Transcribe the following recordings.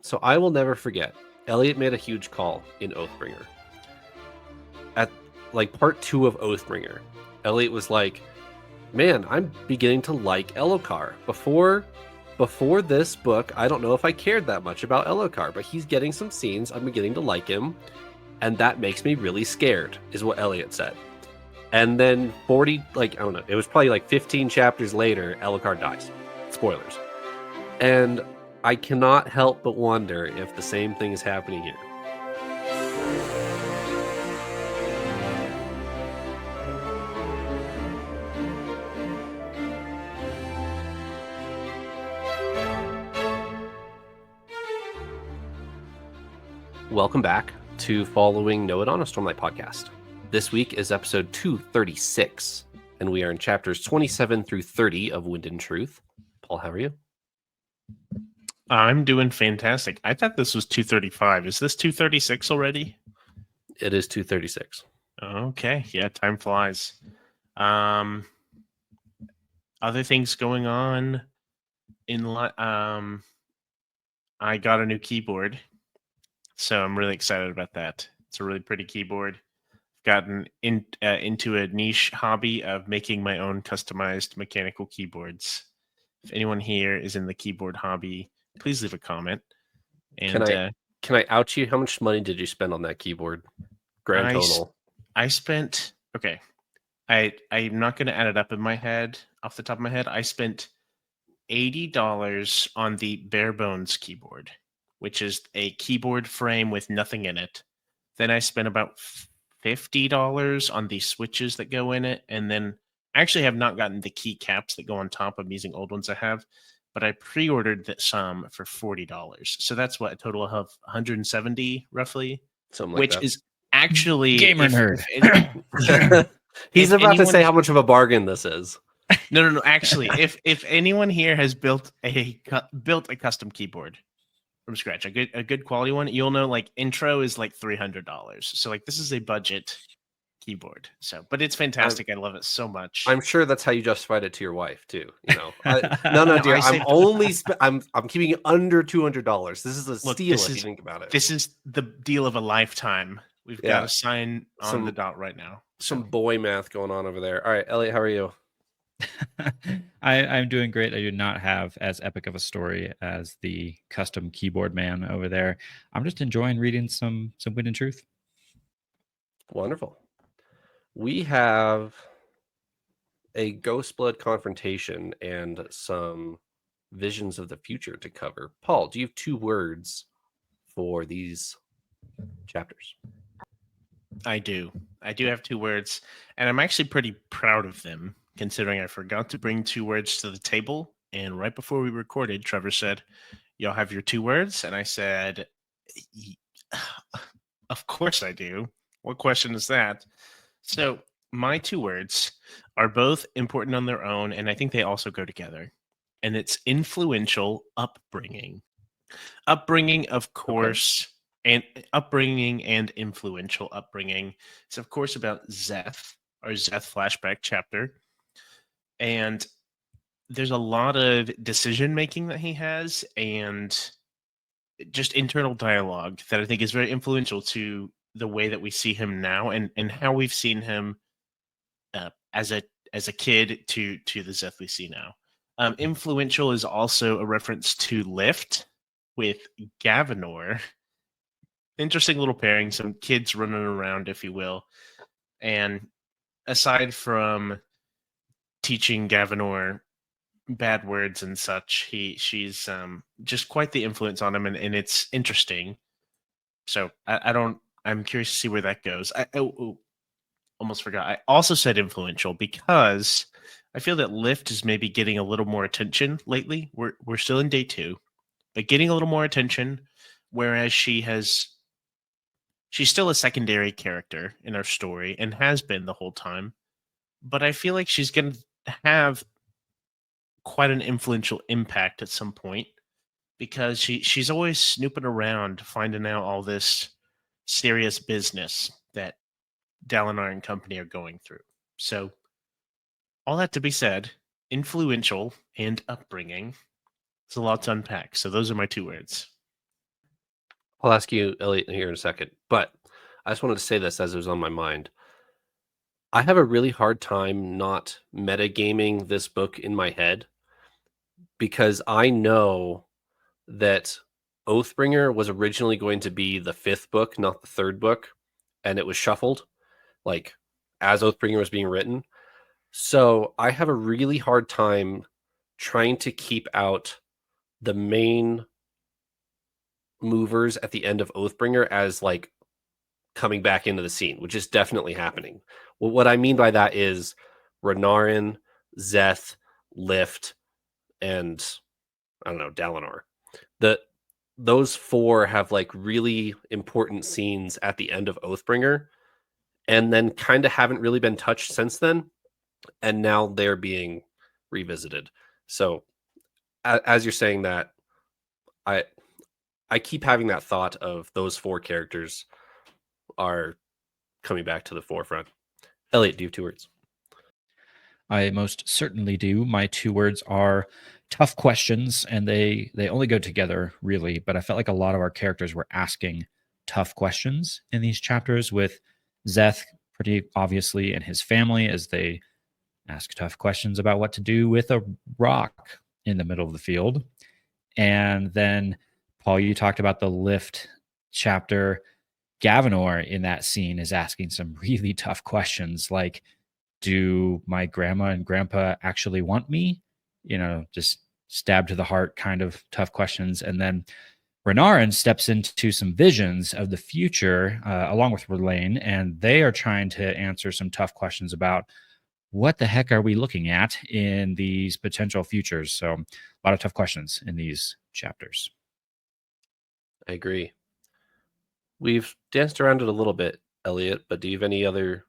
So I will never forget. Eliot made a huge call in Oathbringer. At like part 2 of Oathbringer, Eliot was like, "Man, I'm beginning to like Elokar. Before this book, I don't know if I cared that much about Elokar, but he's getting some scenes. I'm beginning to like him, and that makes me really scared," is what Eliot said. And then 40, like, I don't know, it was probably like 15 chapters later, Elokar dies. Spoilers. And I cannot help but wonder if the same thing is happening here. Welcome back to Following Noah on a Stormlight podcast. This week is episode 236, and we are in chapters 27 through 30 of Wind and Truth. Paul, how are you? I'm doing fantastic. I thought this was 235. Is this 236 already? It is 236. Okay. Yeah, time flies. Other things going on in I got a new keyboard, so I'm really excited about that. It's a really pretty keyboard. Gotten into a niche hobby of making my own customized mechanical keyboards. If anyone here is in the keyboard hobby, please leave a comment. And can I out you? How much money did you spend on that keyboard? Grand total. I spent, okay. I'm not going to add it up in my head, off the top of my head. I spent $80 on the bare bones keyboard, which is a keyboard frame with nothing in it. Then I spent about $50 on the switches that go in it. And then I actually have not gotten the key caps that go on top. I'm using old ones I have, but I pre-ordered some for $40. So that's what, a total of 170 roughly, Something like which that. is actually gamer nerd. He's about to say how much of a bargain this is. No. Actually, if anyone here has built a custom keyboard from scratch, a good quality one, you'll know like intro is like $300. So like this is a budget keyboard. So, but it's fantastic. I love it so much. I'm sure that's how you justified it to your wife too. You know, no, dear. I'm keeping it under $200. This is a steal if you think about it. This is the deal of a lifetime. We've got to sign on the dot right now. Some boy math going on over there. All right, Eliot, how are you? I'm doing great. I do not have as epic of a story as the custom keyboard man over there. I'm just enjoying reading some Wind and Truth. Wonderful. We have a Ghostblood confrontation and some visions of the future to cover. Paul, do you have 2 words for these chapters? I do have 2 words, and I'm actually pretty proud of them, considering I forgot to bring 2 words to the table. And right before we recorded, Trevor said, "Y'all have your 2 words?" And I said, "Of course I do. What question is that?" So my 2 words are both important on their own, and I think they also go together. And it's influential upbringing. Upbringing, of course. Okay. And upbringing and influential upbringing. It's of course about Szeth, our Szeth flashback chapter. And there's a lot of decision making that he has and just internal dialogue that I think is very influential to the way that we see him now and how we've seen him as a kid to the Szeth we see now. Influential is also a reference to Lift with Gavilar. Interesting little pairing, some kids running around, if you will. And aside from teaching Gavilar bad words and such, she's just quite the influence on him, and it's interesting. So I'm curious to see where that goes. Almost forgot. I also said influential because I feel that Lift is maybe getting a little more attention lately. We're still in day 2, but getting a little more attention, whereas she's still a secondary character in our story and has been the whole time. But I feel like she's going to have quite an influential impact at some point because she's always snooping around, finding out all this serious business that Dalinar and company are going through. So all that to be said, influential and upbringing. It's a lot to unpack. So those are my 2 words. I'll ask you, Eliot, here in a second, but I just wanted to say this as it was on my mind. I have a really hard time not metagaming this book in my head because I know that Oathbringer was originally going to be the 5th book, not the 3rd book, and it was shuffled, like as Oathbringer was being written. So I have a really hard time trying to keep out the main movers at the end of Oathbringer as like coming back into the scene, which is definitely happening. Well, what I mean by that is Renarin, Szeth, Lift, and I don't know, Dalinar. Those 4 have like really important scenes at the end of Oathbringer, and then kind of haven't really been touched since then. And now they're being revisited. So as you're saying that, I keep having that thought of those 4 characters are coming back to the forefront. Eliot, do you have 2 words? I most certainly do. My 2 words are tough questions, and they only go together, really. But I felt like a lot of our characters were asking tough questions in these chapters, with Szeth pretty obviously and his family as they ask tough questions about what to do with a rock in the middle of the field. And then, Paul, you talked about the lift chapter. Gavilar in that scene is asking some really tough questions, like, do my grandma and grandpa actually want me? Just stab to the heart kind of tough questions. And then Renarin steps into some visions of the future along with Relaine, and they are trying to answer some tough questions about what the heck are we looking at in these potential futures. So a lot of tough questions in these chapters. I agree. We've danced around it a little bit, Eliot, but do you have any other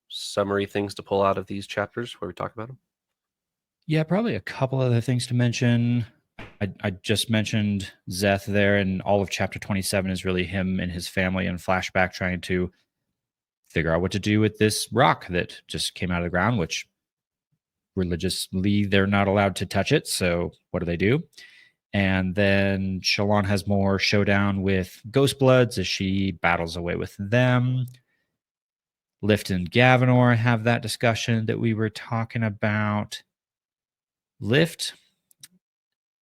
summary things to pull out of these chapters where we talk about them? Yeah, probably a couple other things to mention. I just mentioned Szeth there, and all of chapter 27 is really him and his family and flashback trying to figure out what to do with this rock that just came out of the ground, which religiously they're not allowed to touch it. So what do? And then Shallan has more showdown with Ghostbloods as she battles away with them. Lift and Gavilar have that discussion that we were talking about. Lift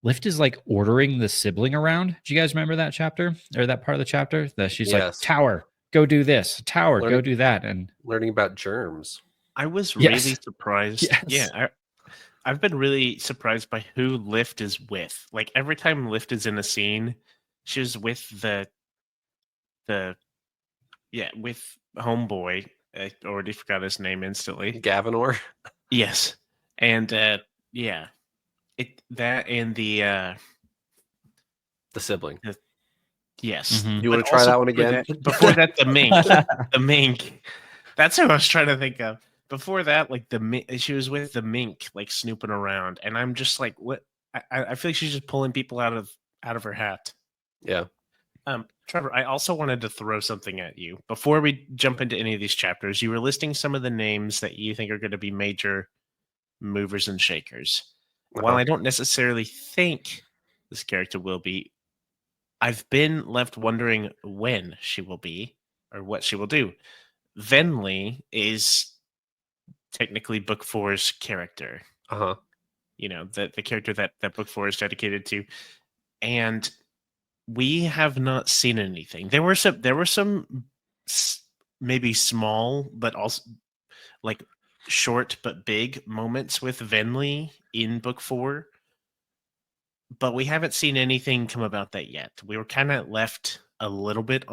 is like ordering the sibling around. Do you guys remember that chapter or that part of the chapter? That she's like, Yes. Tower, go do this. Tower, go Learning- do that. And Learning about germs. I was Yes. really surprised. Yes. Yeah, I've been really surprised by who Lift is with. Like every time Lift is in a scene, she's with with homeboy. I already forgot his name instantly. Gavilar. Yes, and yeah, that and The sibling. yes. Mhm. You want But to try also that one before again? before that, the mink. The mink. That's who I was trying to think of. Before that, like she was with the mink, like snooping around, and I'm just like, what? I feel like she's just pulling people out of her hat. Yeah. Trevor, I also wanted to throw something at you before we jump into any of these chapters. You were listing some of the names that you think are going to be major movers and shakers. While I don't necessarily think this character will be, I've been left wondering when she will be or what she will do. Venli is technically book 4's character. Uh-huh. The character that book 4 is dedicated to. And we have not seen anything. There were some maybe small but also like short but big moments with Venli in book 4, but we haven't seen anything come about that yet. We were kind of left a little bit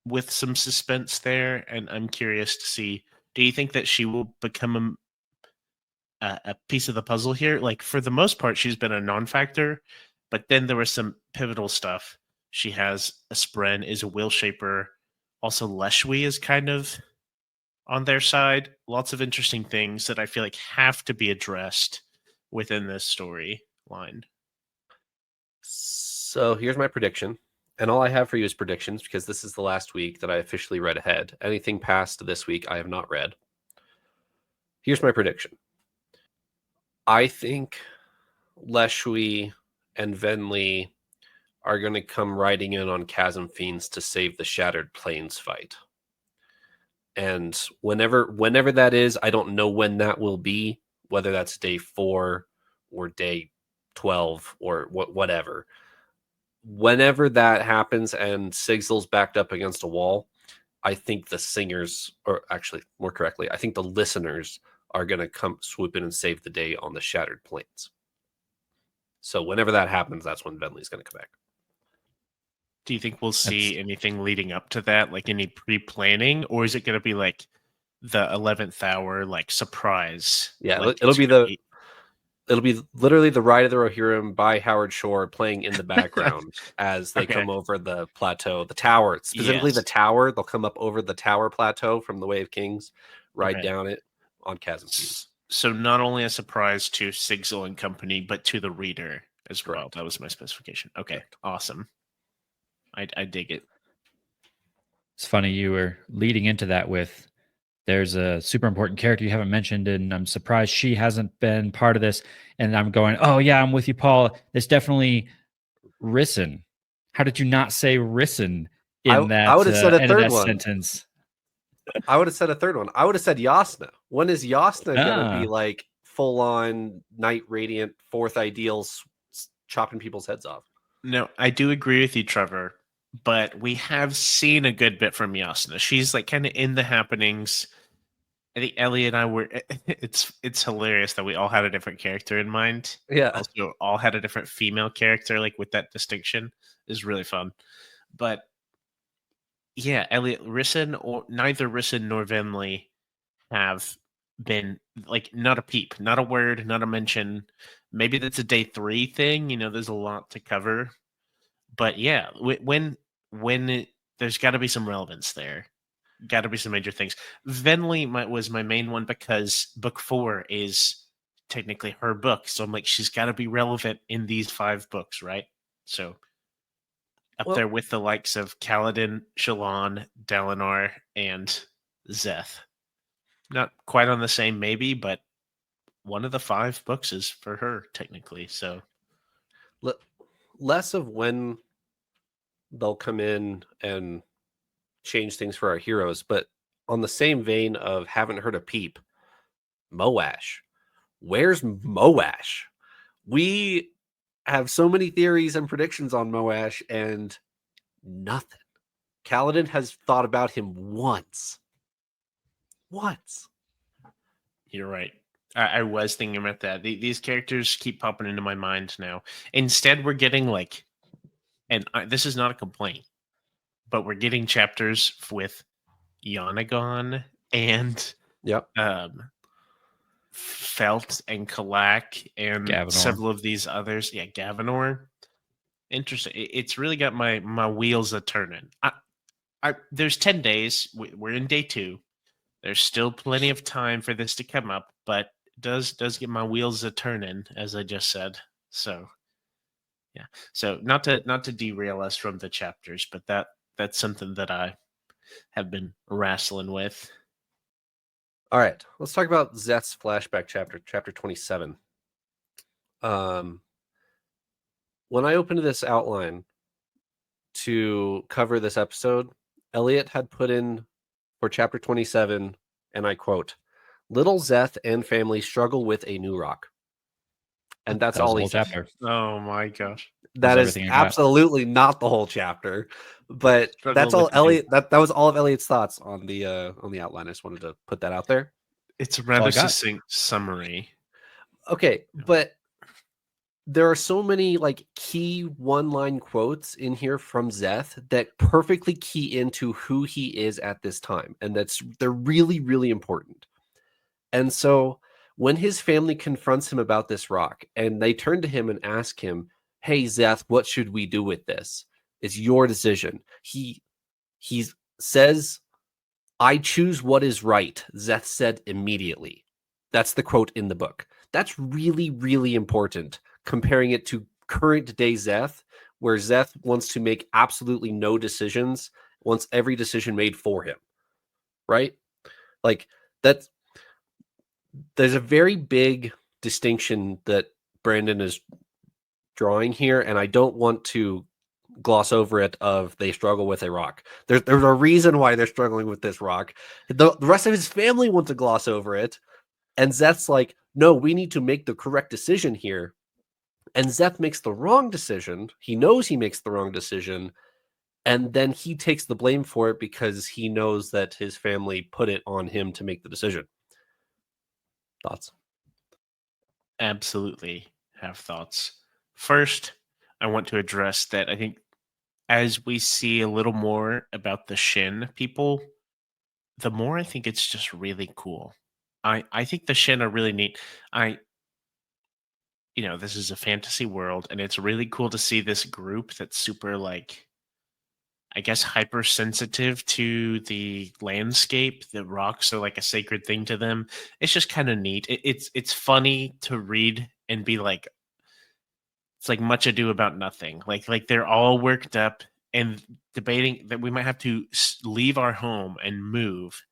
with some suspense there, and I'm curious to see, do you think that she will become a piece of the puzzle here? Like, for the most part, she's been a non-factor, but then there was some pivotal stuff. She has a Spren, is a will shaper. Also, Leshwi is kind of on their side. Lots of interesting things that I feel like have to be addressed within this storyline. So here's my prediction. And all I have for you is predictions because this is the last week that I officially read ahead. Anything past this week, I have not read. Here's my prediction. I think Leshwi and Venli are going to come riding in on Chasm Fiends to save the Shattered Plains fight. And whenever that is, I don't know when that will be, whether that's day 4 or day 12 or whatever. Whenever that happens and Sigzil's backed up against a wall, I think the singers, or actually more correctly, I think the listeners are going to come swoop in and save the day on the Shattered Plains. So whenever that happens, that's when Venli's going to come back. Do you think we'll see anything leading up to that, like any pre-planning, or is it going to be like the 11th hour, like surprise? Yeah, like, it'll be literally the Ride of the Rohirrim by Howard Shore playing in the background as they come over the plateau, the tower, specifically the tower. They'll come up over the tower plateau from the Way of Kings, ride down it on Chasm Fiends. So not only a surprise to Sigzil and company, but to the reader as well. That was my specification. Okay, awesome. I dig it. It's funny you were leading into that with there's a super important character you haven't mentioned, and I'm surprised she hasn't been part of this. And I'm going, oh yeah, I'm with you, Paul. It's definitely Risen. How did you not say Risen in that? I would have said a third one. Sentence. I would have said a third one. I would have said Yasna. When is Yasna going to be like full on Night Radiant, fourth ideals, chopping people's heads off? No, I do agree with you, Trevor. But we have seen a good bit from Yasna. She's like kind of in the happenings. I think Eliot and I were. It's hilarious that we all had a different character in mind. Yeah. Also, all had a different female character, like with that distinction, is really fun. But yeah, Eliot, Risen, or neither Risen nor Venli have been like not a peep, not a word, not a mention. Maybe that's a day 3 thing. You know, there's a lot to cover. But yeah, there's got to be some relevance there. Got to be some major things. Venli was my main one because book 4 is technically her book. So I'm like, she's got to be relevant in these 5 books, right? So up there with the likes of Kaladin, Shallan, Dalinar, and Szeth. Not quite on the same maybe, but one of the 5 books is for her technically. So less of when they'll come in and change things for our heroes, but on the same vein of haven't heard a peep, Moash. Where's Moash? We have so many theories and predictions on Moash and nothing. Kaladin has thought about him once. You're right. I was thinking about that. These characters keep popping into my mind now. Instead, we're getting like, and this is not a complaint, but we're getting chapters with Yanagon and Felt and Kalak and Gavilar. Several of these others. Yeah, Gavilar. Interesting. It's really got my wheels a turning. There's 10 days. We're in day 2. There's still plenty of time for this to come up, but it does get my wheels a turning, as I just said. So yeah. So not to derail us from the chapters, but that's something that I have been wrestling with. All right, let's talk about Szeth's flashback chapter 27. When I opened this outline to cover this episode, Eliot had put in for chapter 27, and I quote, "Little Szeth and family struggle with a new rock." And that's all he said. Chapter. Oh my gosh. That is absolutely not the whole chapter, but that's all Eliot. That was all of Eliot's thoughts on the outline. I just wanted to put that out there. It's a rather succinct summary. Okay, but there are so many like key one-line quotes in here from Szeth that perfectly key into who he is at this time, and they're really, really important. And so when his family confronts him about this rock, and they turn to him and ask him, "Hey, Szeth, what should we do with this? It's your decision." He says, "I choose what is right," Szeth said immediately. That's the quote in the book. That's really, really important, comparing it to current day Szeth, where Szeth wants to make absolutely no decisions, wants every decision made for him. Right? Like there's a very big distinction that Brandon is drawing here, and I don't want to gloss over it of they struggle with a rock. There's a reason why they're struggling with this rock. The rest of his family want to gloss over it. And Szeth's like, no, we need to make the correct decision here. And Szeth makes the wrong decision. He knows he makes the wrong decision. And then he takes the blame for it because he knows that his family put it on him to make the decision. Thoughts? Absolutely have thoughts. First, I want to address that I think as we see a little more about the Shin people, the more I think it's just really cool. I think the Shin are really neat. This is a fantasy world, and it's really cool to see this group that's super, like, I guess, hypersensitive to the landscape. The rocks are like a sacred thing to them. It's just kind of neat. It's funny to read and be like, it's like Much Ado About Nothing. Like they're all worked up and debating that we might have to leave our home and move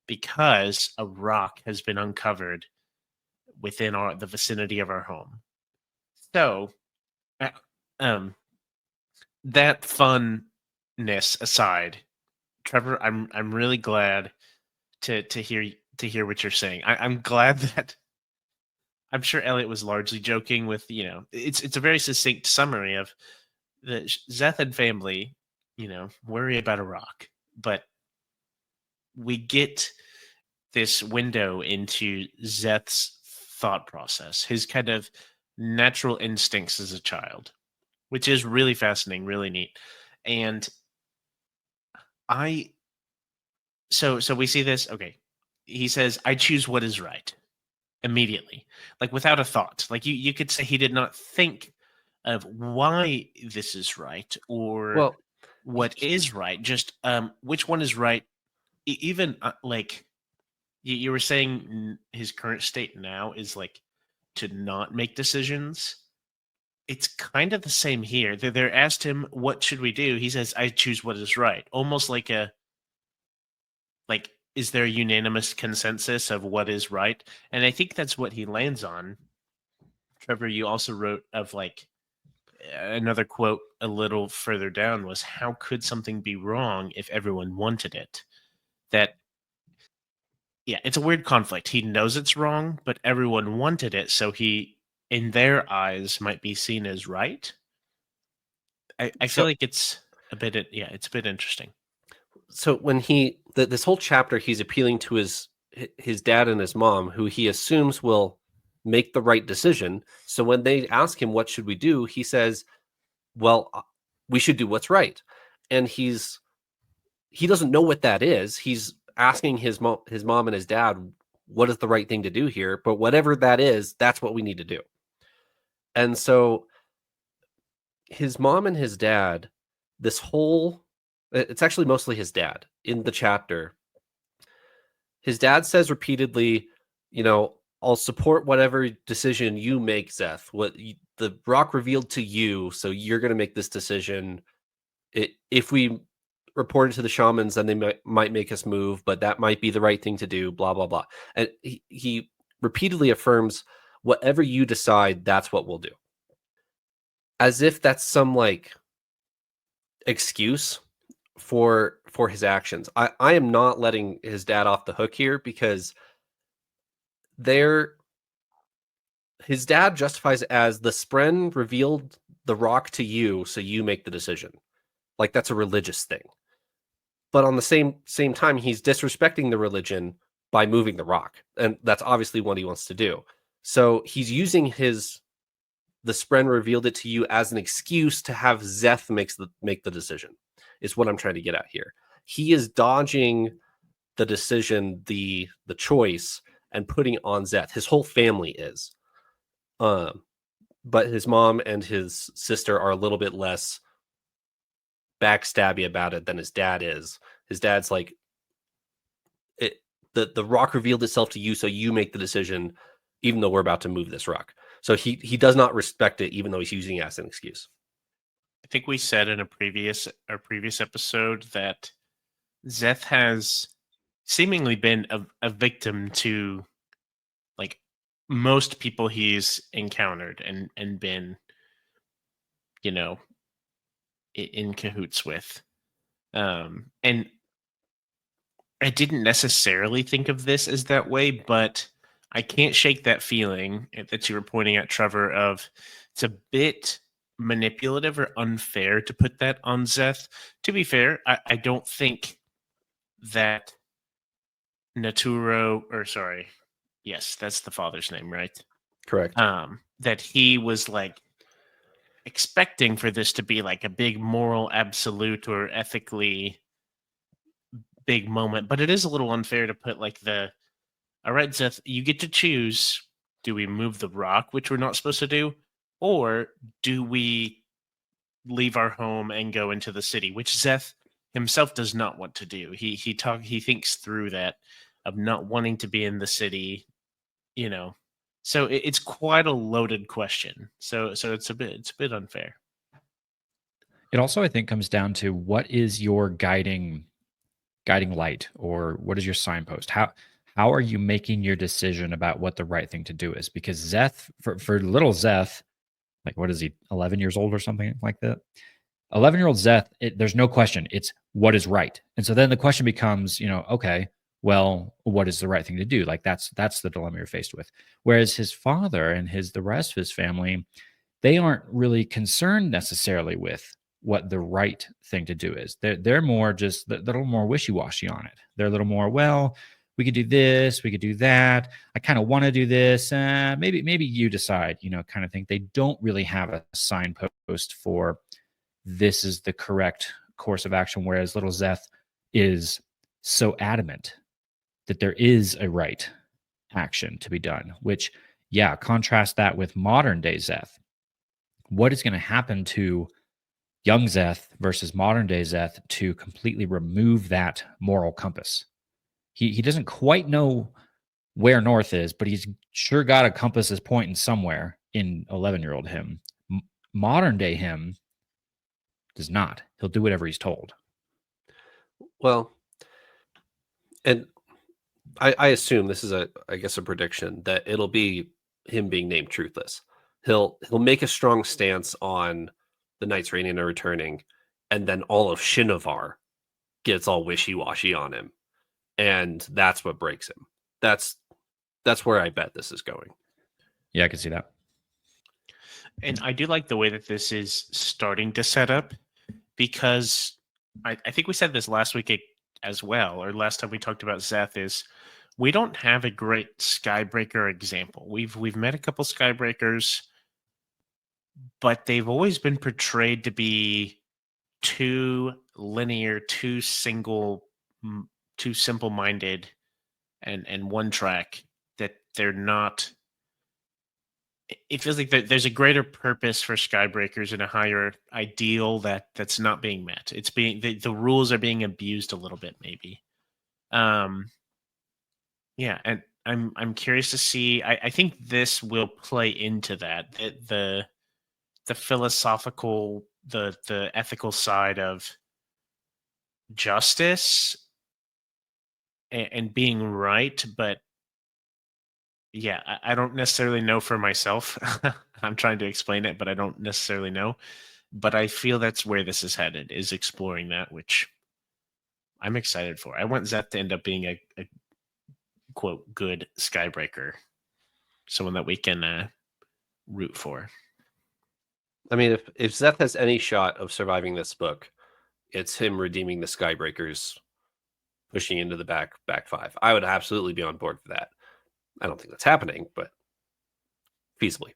because a rock has been uncovered within the vicinity of our home. So, uh, um, that funness aside, Trevor, I'm really glad to hear what you're saying. I'm glad that I'm sure Eliot was largely joking with, it's a very succinct summary of the Szeth and family, worry about a rock, but we get this window into Szeth's thought process, his kind of natural instincts as a child, which is really fascinating, really neat. And so we see this, okay. He says, I choose what is right immediately, like without a thought. Like you could say he did not think of why this is right or what is right, just which one is right. Even like you were saying his current state now is like to not make decisions. It's kind of the same here. They're asked him, what should we do? He says, I choose what is right. Almost like is there a unanimous consensus of what is right? And I think that's what he lands on. Trevor, you also wrote of like another quote a little further down was, how could something be wrong if everyone wanted it? Yeah, it's a weird conflict. He knows it's wrong, but everyone wanted it, so he, in their eyes, might be seen as right. I feel like it's a bit interesting. So when this whole chapter, he's appealing to his dad and his mom, who he assumes will make the right decision. So when they ask him, what should we do? He says, well, we should do what's right. And he doesn't know what that is. He's asking his mom and his dad, what is the right thing to do here? But whatever that is, that's what we need to do. And so his mom and his dad, it's actually mostly his dad in the chapter. His dad says repeatedly, I'll support whatever decision you make, Szeth. The rock revealed to you, so you're going to make this decision. If we report it to the shamans, then they might make us move, but that might be the right thing to do, blah, blah, blah. And he repeatedly affirms, whatever you decide, that's what we'll do. As if that's some like excuse for his actions. I am not letting his dad off the hook here, because his dad justifies it as the Spren revealed the rock to you, so you make the decision. Like that's a religious thing. But on the same time, he's disrespecting the religion by moving the rock, and that's obviously what he wants to do. So he's using the Spren revealed it to you as an excuse to have Szeth make the decision, is what I'm trying to get at here. He is dodging the decision, the choice, and putting it on Szeth. His whole family is. But his mom and his sister are a little bit less backstabby about it than his dad is. His dad's like, the rock revealed itself to you, so you make the decision, even though we're about to move this rock. So he does not respect it, even though he's using it as an excuse. I think we said in our previous episode that Szeth has seemingly been a victim to like most people he's encountered and been, in cahoots with. And I didn't necessarily think of this as that way, but I can't shake that feeling that you were pointing at, Trevor, of it's a bit manipulative or unfair to put that on Szeth. To be fair, I don't think that yes, that's the father's name, right? Correct. That he was like expecting for this to be like a big moral absolute or ethically big moment, but it is a little unfair to put like all right, Szeth, you get to choose. Do we move the rock, which we're not supposed to do, or do we leave our home and go into the city, which Szeth himself does not want to do. He thinks through that of not wanting to be in the city, you know. So it's quite a loaded question. So it's a bit unfair. It also, I think, comes down to what is your guiding light, or what is your signpost? How are you making your decision about what the right thing to do is? Because Szeth, for little Szeth, like, what is he, 11 years old or something like that? 11-year-old Szeth, there's no question. It's what is right. And so then the question becomes, okay, well, what is the right thing to do? Like, that's the dilemma you're faced with. Whereas his father and the rest of his family, they aren't really concerned necessarily with what the right thing to do is. They're more just a little more wishy-washy on it. They're a little more, well, we could do this, we could do that. I kind of want to do this. Maybe you decide, kind of thing. They don't really have a signpost for this is the correct course of action, whereas little Szeth is so adamant that there is a right action to be done, which, yeah, contrast that with modern day Szeth. What is going to happen to young Szeth versus modern day Szeth to completely remove that moral compass? He doesn't quite know where north is, but he's sure got a compass is pointing somewhere in 11-year-old him. Modern day him does not. He'll do whatever he's told. Well, and I assume this is a prediction that it'll be him being named truthless. He'll make a strong stance on the Knights Reigning and Returning, and then all of Shinovar gets all wishy-washy on him, and that's what breaks him. That's where I bet this is going. Yeah, I can see that. And I do like the way that this is starting to set up, because I think we said this last week as well, or last time we talked about Szeth, is we don't have a great Skybreaker example. We've met a couple Skybreakers, but they've always been portrayed to be too linear, too simple-minded, and one track, that they're not. It feels like there's a greater purpose for Skybreakers and a higher ideal that's not being met. It's being the rules are being abused a little bit, maybe. Yeah, and I'm curious to see. I think this will play into that. The philosophical, the ethical side of justice and being right, but yeah, I don't necessarily know for myself. I'm trying to explain it, but I don't necessarily know. But I feel that's where this is headed, is exploring that, which I'm excited for. I want Szeth to end up being a quote good Skybreaker, someone that we can root for. I mean, if Szeth has any shot of surviving this book, it's him redeeming the Skybreakers, pushing into the back five. I would absolutely be on board for that. I don't think that's happening, but feasibly.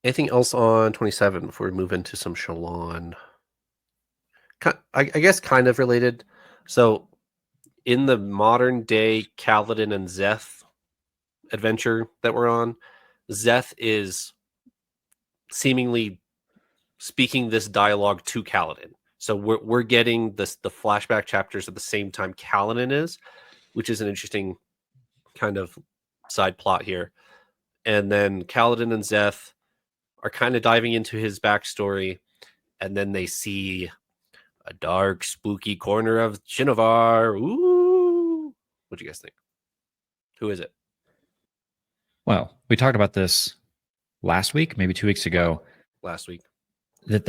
Anything else on 27 before we move into some Shallan? I guess kind of related. So in the modern day Kaladin and Szeth adventure that we're on, Szeth is seemingly speaking this dialogue to Kaladin. So we're getting the flashback chapters at the same time Kaladin is, which is an interesting kind of side plot here. And then Kaladin and Szeth are kind of diving into his backstory, and then they see a dark, spooky corner of Shinovar. Ooh, what do you guys think? Who is it? Well, we talked about this last week, maybe 2 weeks ago. Last week. That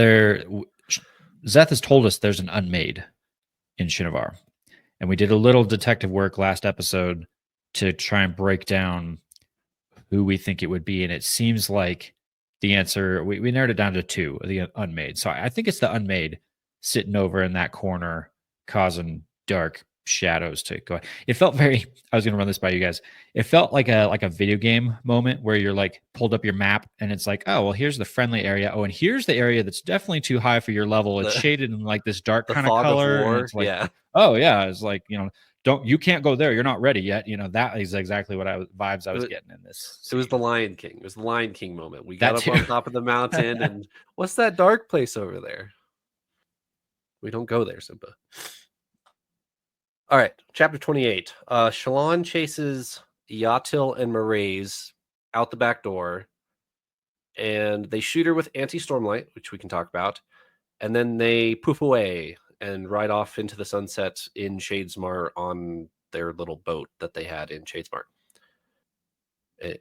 Szeth has told us there's an unmade in Shinovar. And we did a little detective work last episode to try and break down who we think it would be. And it seems like the answer, we narrowed it down to 2, the unmade. So I think it's the unmade sitting over in that corner, causing dark shadows to go. It felt very, I was going to run this by you guys. It felt like a video game moment where you're like pulled up your map and it's like, oh, well, here's the friendly area. Oh, and here's the area that's definitely too high for your level. It's shaded in like this dark The kind of fog color. of war. And it's like, yeah. oh yeah, it's like, you can't go there. You're not ready yet. That is exactly what vibes I was getting in this. It was the Lion King. It was the Lion King moment. We got That up on too. top of the mountain, and what's that dark place over there? We don't go there, Simba. All right, chapter 28. Shallan chases Yatil and Maraise out the back door, and they shoot her with anti-stormlight, which we can talk about, and then they poof away and ride off into the sunset in Shadesmar on their little boat that they had in Shadesmar.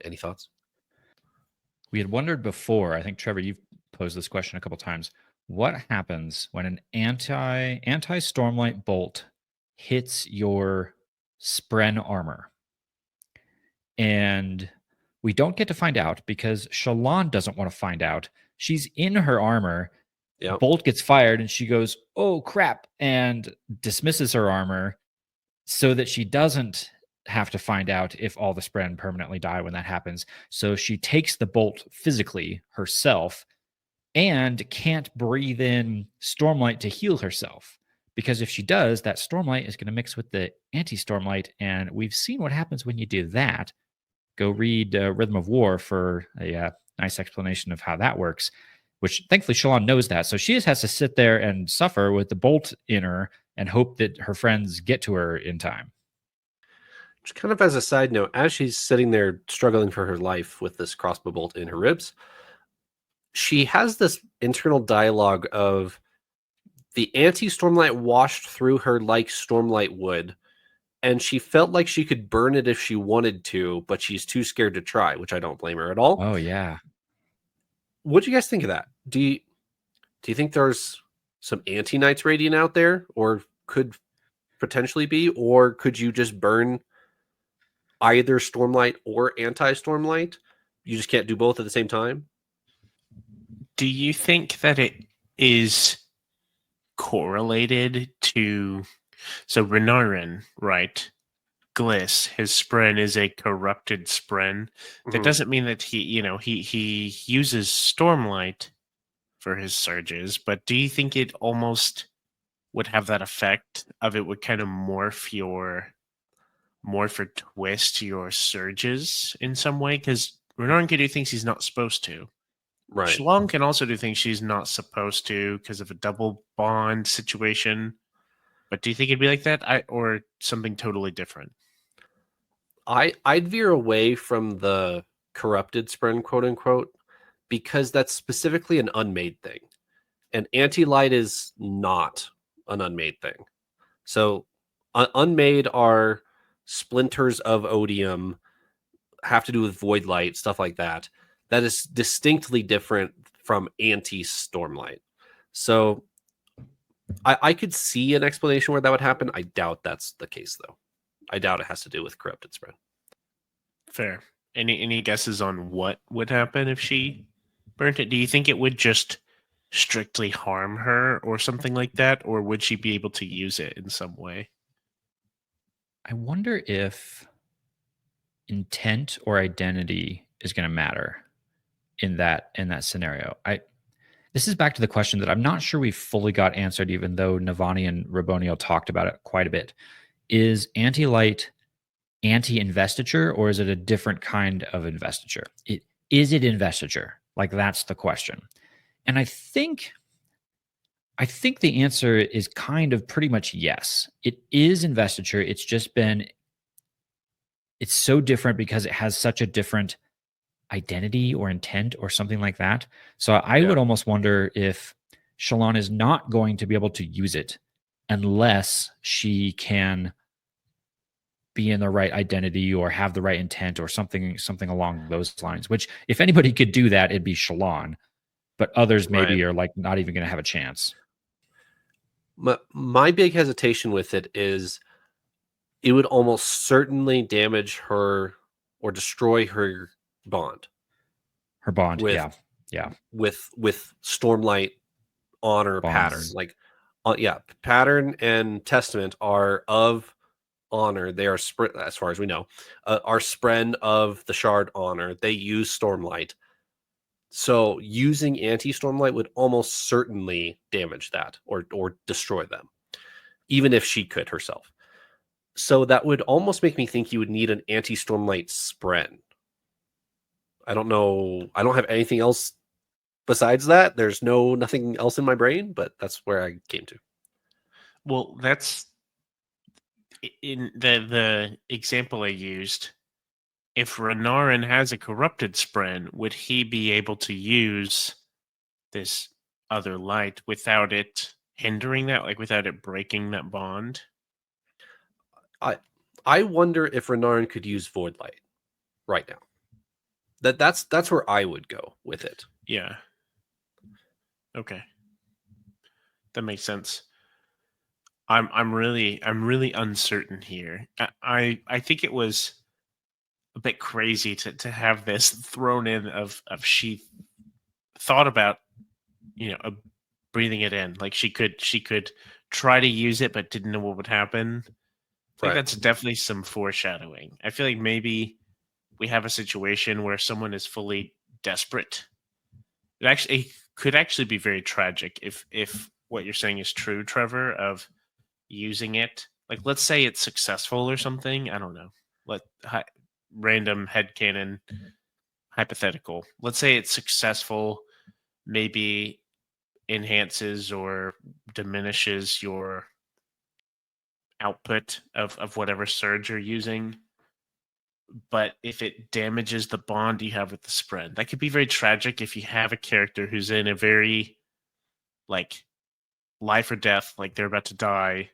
Any thoughts? We had wondered before, I think, Trevor, you've posed this question a couple times. What happens when an anti-stormlight bolt hits your Spren armor? And we don't get to find out because Shallan doesn't want to find out. She's in her armor. Yep. Bolt gets fired and she goes, oh crap, and dismisses her armor so that she doesn't have to find out if all the Spren permanently die when that happens. So she takes the bolt physically herself and can't breathe in Stormlight to heal herself. Because if she does, that Stormlight is going to mix with the anti-Stormlight. And we've seen what happens when you do that. Go read Rhythm of War for a nice explanation of how that works, which thankfully Shallan knows that. So she just has to sit there and suffer with the bolt in her and hope that her friends get to her in time. Just kind of as a side note, as she's sitting there struggling for her life with this crossbow bolt in her ribs, she has this internal dialogue of the anti-Stormlight washed through her like Stormlight would, and she felt like she could burn it if she wanted to, but she's too scared to try, which I don't blame her at all. Oh, yeah. What do you guys think of that? Do you think there's some anti-Knights Radiant out there, or could potentially be, or could you just burn either Stormlight or anti-Stormlight? You just can't do both at the same time? Do you think that it is correlated to... So Renarin, right? Gliss, his Spren is a corrupted Spren. That doesn't mean that he uses Stormlight for his surges, but do you think it almost would have that effect of it would kind of morph or twist your surges in some way? Because Renarin can do things he's not supposed to. Right. Shallan can also do things she's not supposed to because of a double bond situation. But do you think it'd be like that, or something totally different? I'd veer away from the corrupted Spren, quote unquote, because that's specifically an unmade thing, and anti-light is not an unmade thing. So unmade are splinters of odium, have to do with void light, stuff like that. That is distinctly different from anti-Stormlight. So I could see an explanation where that would happen. I doubt that's the case, though. I doubt it has to do with corrupted Spren. Fair. Any guesses on what would happen if she burnt it? Do you think it would just strictly harm her or something like that? Or would she be able to use it in some way? I wonder if intent or identity is going to matter in that scenario. This is back to the question that I'm not sure we fully got answered, even though Navani and Raboniel talked about it quite a bit. Is anti-light anti-investiture, or is it a different kind of investiture? Is it investiture? Like, that's the question. And I think the answer is kind of pretty much yes. It is investiture. It's so different because it has such a different identity or intent or something like that. So I would almost wonder if Shallan is not going to be able to use it unless she can be in the right identity or have the right intent or something along those lines, which if anybody could do that, it'd be Shallan, but others maybe are like not even going to have a chance. My big hesitation with it is it would almost certainly damage her or destroy her bond Her bond. with Yeah. with Stormlight honor pattern. Bonds. Like, yeah, pattern and testament are of honor. They are as far as we know, are spren of the shard honor. They use Stormlight. So using anti-Stormlight would almost certainly damage that or destroy them, even if she could herself. So that would almost make me think you would need an anti-Stormlight spren. I don't know. I don't have anything else besides that. There's nothing else in my brain, but that's where I came to. Well, that's in the example I used. If Renarin has a corrupted spren, would he be able to use this other light without it hindering that, like without it breaking that bond? I wonder if Renarin could use Void Light right now. That's where I would go with it. Yeah. Okay. That makes sense. I'm really uncertain here. I think it was a bit crazy to have this thrown in of she thought about, breathing it in. Like she could try to use it but didn't know what would happen. I think that's definitely some foreshadowing. I feel like maybe we have a situation where someone is fully desperate. It could actually be very tragic if what you're saying is true, Trevor, of using it. Like, let's say it's successful or something. I don't know. Random headcanon hypothetical. Let's say it's successful, maybe enhances or diminishes your output of whatever surge you're using. But if it damages the bond you have with the spread, that could be very tragic if you have a character who's in a very, like, life or death, like they're about to die,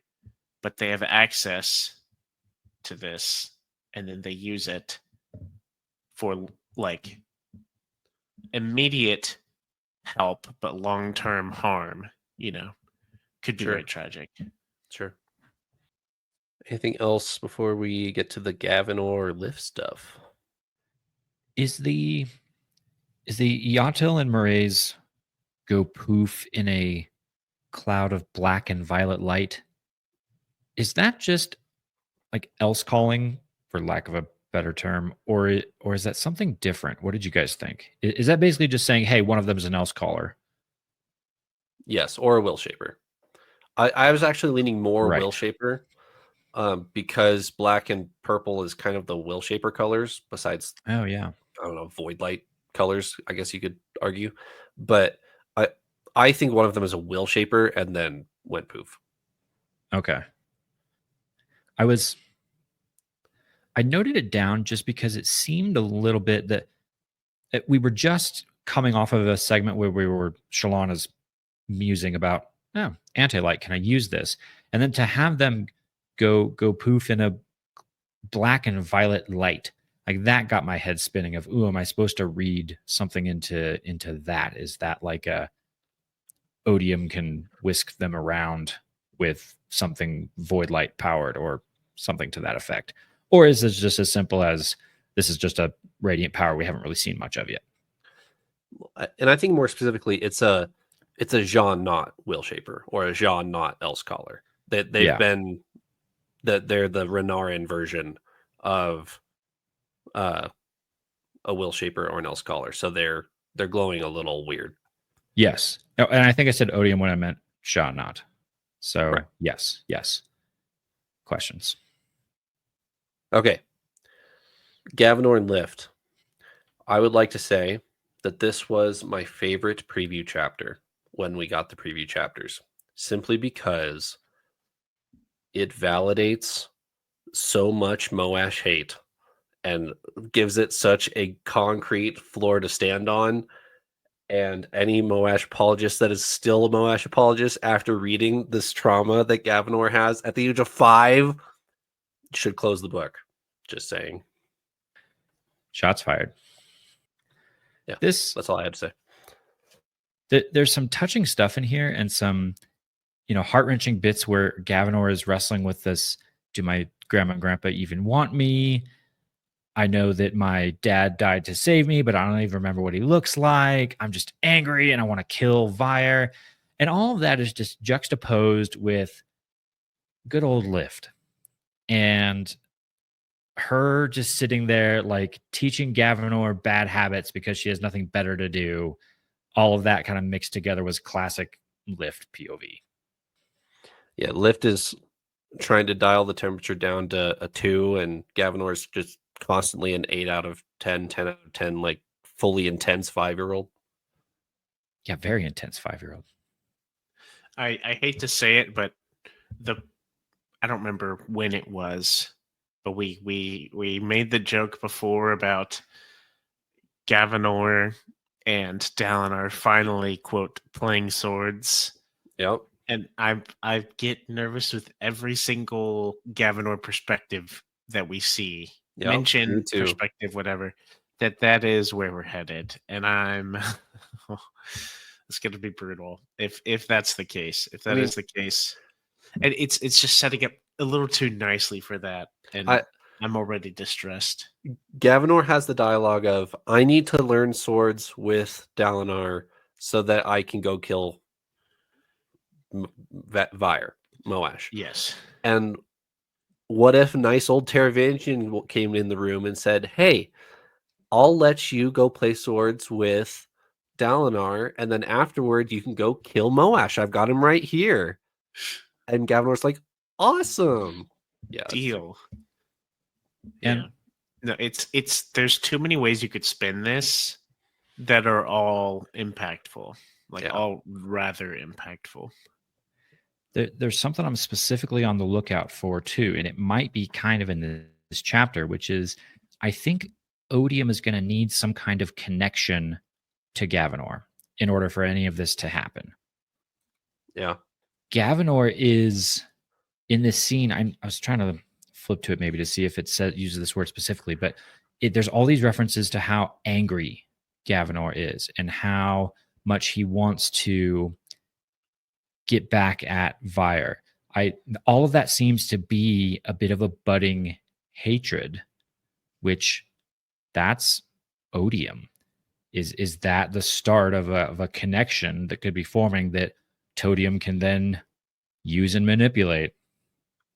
but they have access to this, and then they use it for, like, immediate help, but long-term harm, could be very tragic. Sure. Anything else before we get to the Gavilar lift stuff? Is the Yatil and Marae's go poof in a cloud of black and violet light? Is that just like else calling, for lack of a better term, or is that something different? What did you guys think? Is that basically just saying, hey, one of them is an else caller? Yes, or a will shaper. I was actually leaning more Right. will shaper, because black and purple is kind of the will shaper colors. Besides, Oh yeah, I don't know, void light colors, I guess you could argue, but I think one of them is a will shaper and then went poof. okay. I noted it down just because it seemed a little bit that we were just coming off of a segment where Shallan is musing about, anti-light, can I use this? And then to have them go poof in a black and violet light, like that got my head spinning of, ooh, am I supposed to read something into that? Is that like a Odium can whisk them around with something void light powered or something to that effect? Or is it just as simple as this is just a radiant power we haven't really seen much of yet? And I think more specifically, it's a Jean not will shaper or a Jean not else caller. They've been that they're the Renarin version of a will shaper or an else caller. So they're glowing a little weird. Yes. Oh, and I think I said Odium when I meant Jean not. So right. Yes. Questions? Okay. Gavilar and Lift. I would like to say that this was my favorite preview chapter when we got the preview chapters, simply because it validates so much Moash hate and gives it such a concrete floor to stand on. And any Moash apologist that is still a Moash apologist after reading this trauma that Gavilar has at the age of 5 should close the book. Just saying. Shots fired. Yeah, that's all I had to say. There's some touching stuff in here and some heart-wrenching bits where Gavinor is wrestling with this. Do my grandma and grandpa even want me? I know that my dad died to save me, but I don't even remember what he looks like. I'm just angry and I want to kill Vire. And all of that is just juxtaposed with good old Lift. And her just sitting there like teaching Gavinor bad habits because she has nothing better to do. All of that kind of mixed together was classic Lift POV. Yeah, Lift is trying to dial the temperature down to a 2, and Gavinor's just constantly an 8 out of 10, 10 out of 10, like fully intense 5-year-old. Yeah, very intense 5-year-old. I hate to say it, but I don't remember when it was, but we made the joke before about Gavinor and Dalinar finally, quote, playing swords. Yep. And I get nervous with every single Gavinor perspective that we see. Yep, Mention, me too. perspective, whatever. That is where we're headed. And I'm it's gonna be brutal if that's the case. If that is the case. And it's just setting up a little too nicely for that. And I'm already distressed. Gavinor has the dialogue of, I need to learn swords with Dalinar so that I can go kill Vire, Moash. Yes. And what if nice old Teravangian came in the room and said, hey, I'll let you go play swords with Dalinar, and then afterward you can go kill Moash. I've got him right here. And Gavinor's like, awesome. Yeah. Deal. And no, it's there's too many ways you could spin this that are all impactful. All rather impactful. There's something I'm specifically on the lookout for too, and it might be kind of in this chapter, which is I think Odium is going to need some kind of connection to Gavinor in order for any of this to happen. Yeah. Gavinor is in this scene. I was trying to flip to it maybe to see if it uses this word specifically, but there's all these references to how angry Gavinor is and how much he wants to get back at Vire. All of that seems to be a bit of a budding hatred, which that's Odium. Is that the start of a connection that could be forming that Todium can then use and manipulate?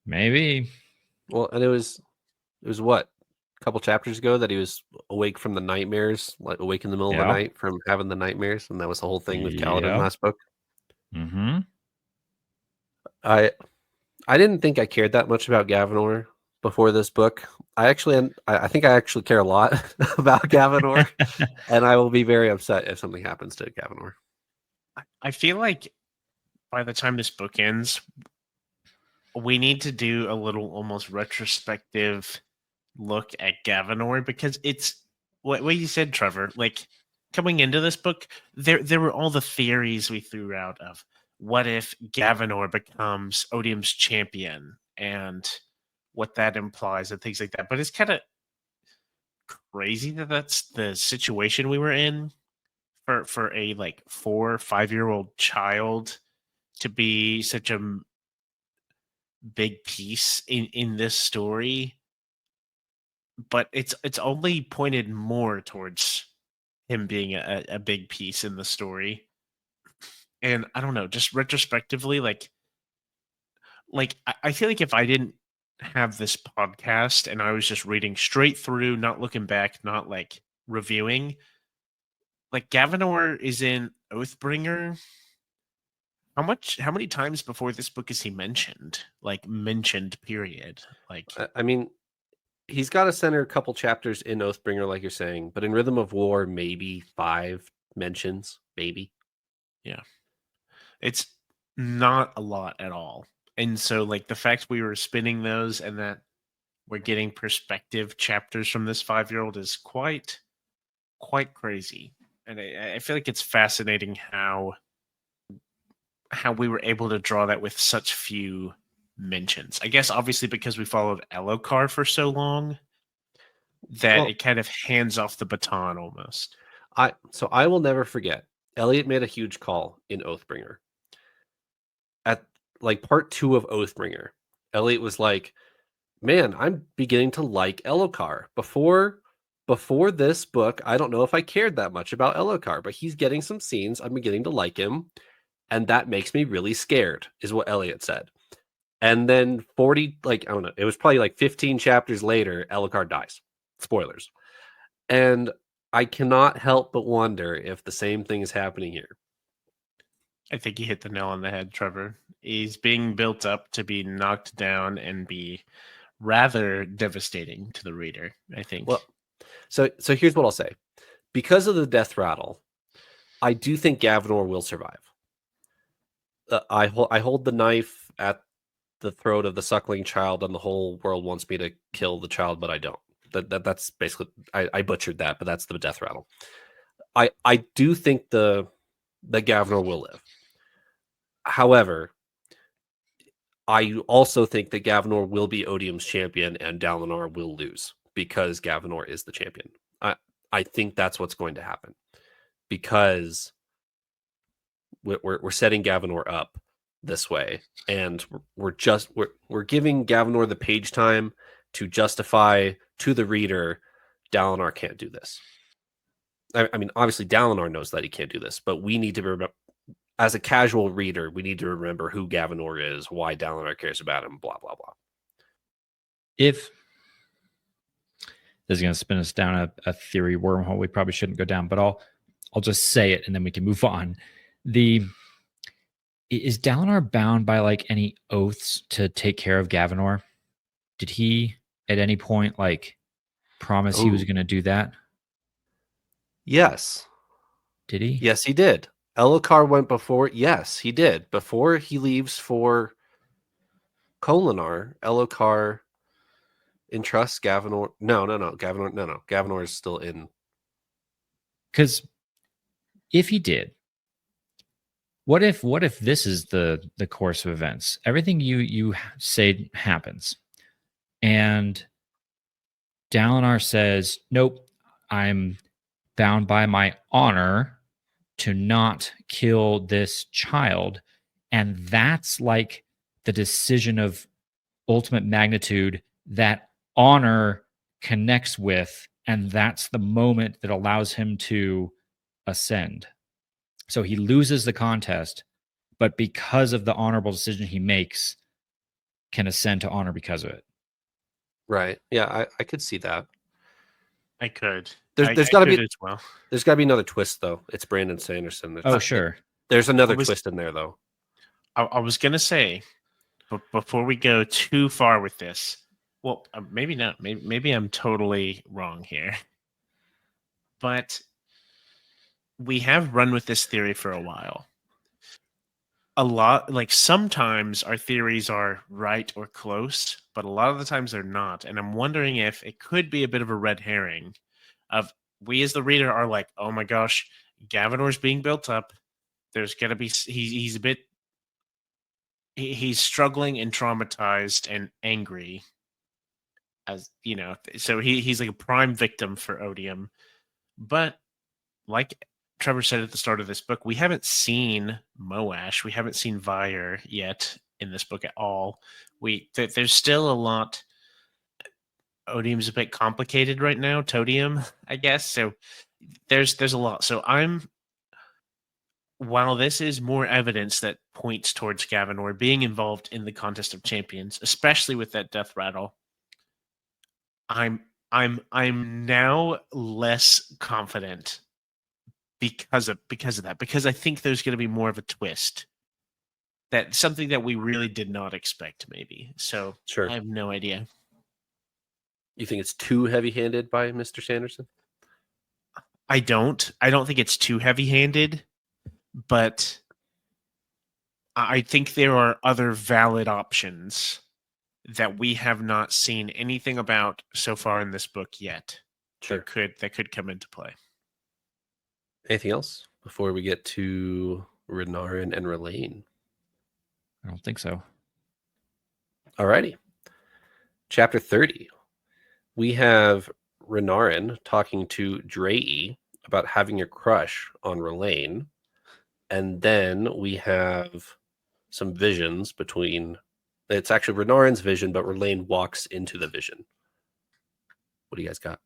Maybe. Well, and it was what, a couple chapters ago that he was awake from the nightmares, like awake in the middle of the night from having the nightmares, and that was the whole thing with Kaladin last book. Mm-hmm. I didn't think I cared that much about Gavinor before this book. I think I actually care a lot about Gavinor, and I will be very upset if something happens to Gavinor. I feel like by the time this book ends, we need to do a little almost retrospective look at Gavinor, because it's what you said, Trevor. Like, coming into this book, there were all the theories we threw out of what if Gavinor becomes Odium's champion and what that implies and things like that. But it's kind of crazy that that's the situation we were in for a like 4 or 5-year-old child to be such a big piece in this story. But it's only pointed more towards him being a big piece in the story. And I don't know, just retrospectively, like I feel like if I didn't have this podcast and I was just reading straight through, not looking back, not like reviewing, like Gavinor is in Oathbringer. How many times before this book is he mentioned? Like, mentioned, period. Like, I mean, he's got to center a couple chapters in Oathbringer, like you're saying, but in Rhythm of War, maybe 5 mentions, maybe. Yeah. It's not a lot at all. And so, like, the fact we were spinning those and that we're getting perspective chapters from this 5-year-old is quite crazy. And I feel like it's fascinating how we were able to draw that with such few mentions. I guess obviously because we followed Elokar for so long that it kind of hands off the baton almost. So I will never forget. Eliot made a huge call in Oathbringer. like part 2 of Oathbringer, Eliot was like, man, I'm beginning to like Elokar. Before this book, I don't know if I cared that much about Elokar, but he's getting some scenes. I'm beginning to like him, and that makes me really scared, is what Eliot said. And then 40, like, I don't know, it was probably like 15 chapters later, Elokar dies. Spoilers. And I cannot help but wonder if the same thing is happening here. I think you hit the nail on the head, Trevor. He's being built up to be knocked down and be rather devastating to the reader, I think. Well, so here's what I'll say. Because of the death rattle, I do think Gavilar will survive. I hold the knife at the throat of the suckling child, and the whole world wants me to kill the child, but I don't. That's basically, I butchered that, but that's the death rattle. I do think the Gavilar will live. However, I also think that Gavilar will be Odium's champion and Dalinar will lose because Gavilar is the champion. I think that's what's going to happen because we're setting Gavilar up this way, and we're giving Gavilar the page time to justify to the reader Dalinar can't do this. I mean, obviously Dalinar knows that he can't do this, but we need to remember, as a casual reader, we need to remember who Gavilar is, why Dalinar cares about him, blah blah blah. If this is going to spin us down a theory wormhole we probably shouldn't go down, but I'll just say it and then we can move on. Is Dalinar bound by like any oaths to take care of Gavilar? Did he at any point like promise he was going to do that? Yes. Did he? Yes, he did. Elokar went before. Yes, he did. Before he leaves for Kholinar, Elokar entrusts Gavilar. No. Gavilar. No. Gavilar is still in. Because if he did, what if this is the course of events? Everything you say happens, and Dalinar says, "Nope, I'm bound by my honor to not kill this child," and that's like the decision of ultimate magnitude that honor connects with, and that's the moment that allows him to ascend. So he loses the contest, but because of the honorable decision he makes, can ascend to honor because of it. Right. Yeah, I could see that. I could. There's got to be as well. There's got to be another twist though. It's Brandon Sanderson. Sure. There's another twist in there though. I was gonna say, but before we go too far with this, well, maybe not. Maybe I'm totally wrong here. But we have run with this theory for a while. A lot, like sometimes our theories are right or close, but a lot of the times they're not. And I'm wondering if it could be a bit of a red herring of we as the reader are like, oh my gosh, Gavinor's being built up. There's going to be, he's a bit, he's struggling and traumatized and angry, as you know, so he's like a prime victim for Odium. But like Trevor said at the start of this book, we haven't seen Moash, we haven't seen Vyre yet in this book at all. There's still a lot. Odium's a bit complicated right now, Todium, I guess. So there's a lot. So while this is more evidence that points towards Gavilar being involved in the Contest of Champions, especially with that death rattle, I'm now less confident because of that, because I think there's going to be more of a twist, that something that we really did not expect, maybe. So Sure. I have no idea. You think it's too heavy-handed by Mr. Sanderson? I don't think it's too heavy-handed, but I think there are other valid options that we have not seen anything about so far in this book yet. Sure. That could come into play. Anything else before we get to Renarin and Rlain? I don't think so. Alrighty. Chapter 30. We have Renarin talking to Drei about having a crush on Rlain. And then we have some visions between. It's actually Renarin's vision, but Rlain walks into the vision. What do you guys got?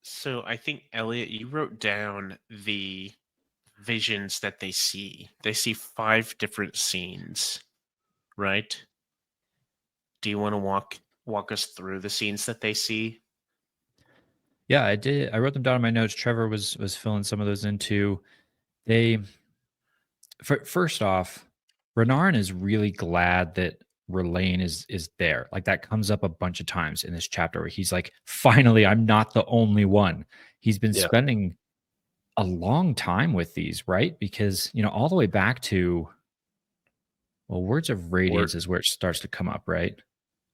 So I think, Eliot, you wrote down the visions that they see. They see 5 different scenes, right? Do you want to walk us through the scenes that they see? Yeah, I did. I wrote them down in my notes. Trevor was filling some of those in too. First off, Renarin is really glad that Rlain is there. Like that comes up a bunch of times in this chapter where he's like, finally, I'm not the only one. He's been Yeah. spending a long time with these, right? Because, all the way back to, well, Words of Radiance is where it starts to come up, right?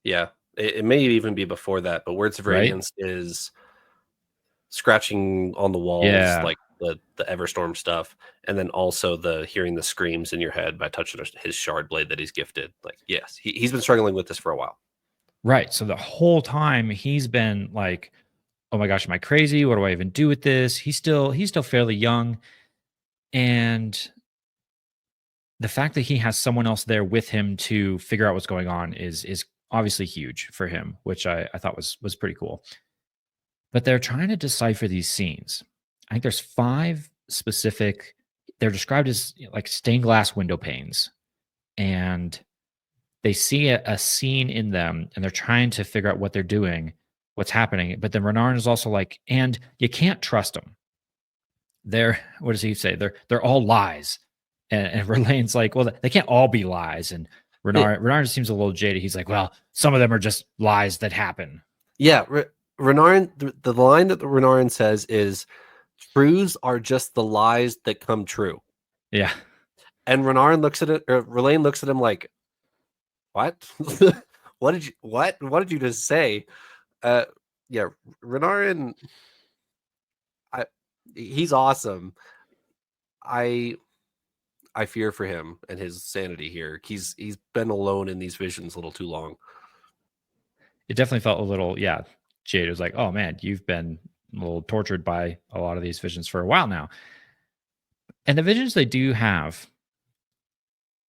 Yeah. It may even be before that, but Words of Right? Radiance is scratching on the walls, Yeah. like the Everstorm stuff, and then also the hearing the screams in your head by touching his shard blade that he's gifted. Like, yes, he's been struggling with this for a while. Right. So the whole time he's been like, oh my gosh, am I crazy? What do I even do with this? He's still fairly young. And the fact that he has someone else there with him to figure out what's going on is obviously huge for him, which I thought was pretty cool. But they're trying to decipher these scenes. I think there's 5 specific, they're described as like stained glass window panes. And they see a scene in them and they're trying to figure out what they're doing, what's happening. But then Renarin is also like, and you can't trust them. What does he say? They're all lies. And Rlain's like, well, they can't all be lies. And Renarin just seems a little jaded. He's like, well, some of them are just lies that happen. Yeah, Renarin. The line that Renarin says is, "Truths are just the lies that come true." Yeah. And Renarin looks at it, or Rlain looks at him like, "What? What did you just say?" Yeah, Renarin. He's awesome. I fear for him and his sanity here. He's been alone in these visions a little too long. It definitely felt a little, yeah. Jade was like, oh man, you've been a little tortured by a lot of these visions for a while now. And the visions they do have,